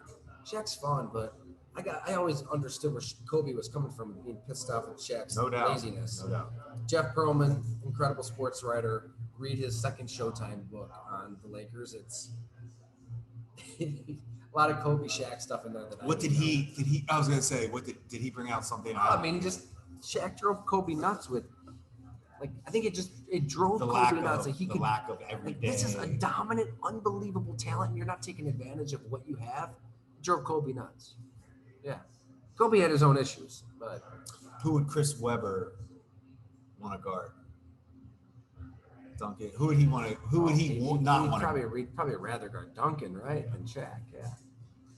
A: Shaq's fun, but I always understood where Kobe was coming from, being pissed off at Shaq's laziness.
B: No doubt.
A: Jeff Pearlman, incredible sports writer, read his second Showtime book on the Lakers. It's a lot of Kobe Shaq stuff in there.
B: What did he? I was gonna say, did he bring out something?
A: Just Shaq drove Kobe nuts with. I think it drove Kobe nuts.
B: The lack of every day.
A: This is a dominant, unbelievable talent, and you're not taking advantage of what you have. It drove Kobe nuts. Yeah, Kobe had his own issues, but
B: who would Chris Webber want to guard? Duncan. Who would he want to? Who would he not want to?
A: Probably rather guard Duncan, right, than Shaq. Yeah.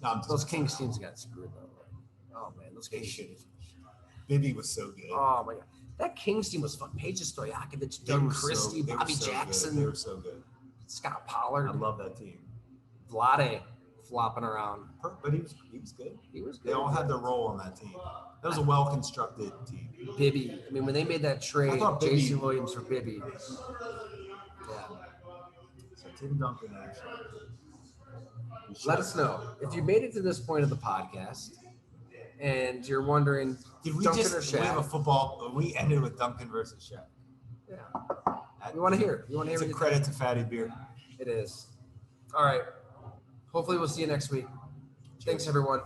B: No,
A: those Kings teams got screwed though. Oh man, those Kings teams.
B: Bibby was so good.
A: Oh my god, that Kings team was fun. Paige Stojakovic, Doug Christie, Bobby Jackson.
B: They were so good.
A: Scott Pollard.
B: I love that team.
A: Vlade flopping around.
B: But he was good.
A: He was good.
B: They all had their role on that team. That was a well-constructed team.
A: Bibby. When they made that trade, Jason Williams for Bibby. Yeah.
B: So Tim Duncan, actually.
A: Let us know if you made it to this point of the podcast and you're wondering,
B: did we
A: Duncan or Shaq?
B: We have a football. We ended with Duncan versus Shaq.
A: Yeah. We want to hear. You want to hear?
B: It's a credit to Fatty Beer.
A: It is. All right. Hopefully, we'll see you next week. Thanks, everyone.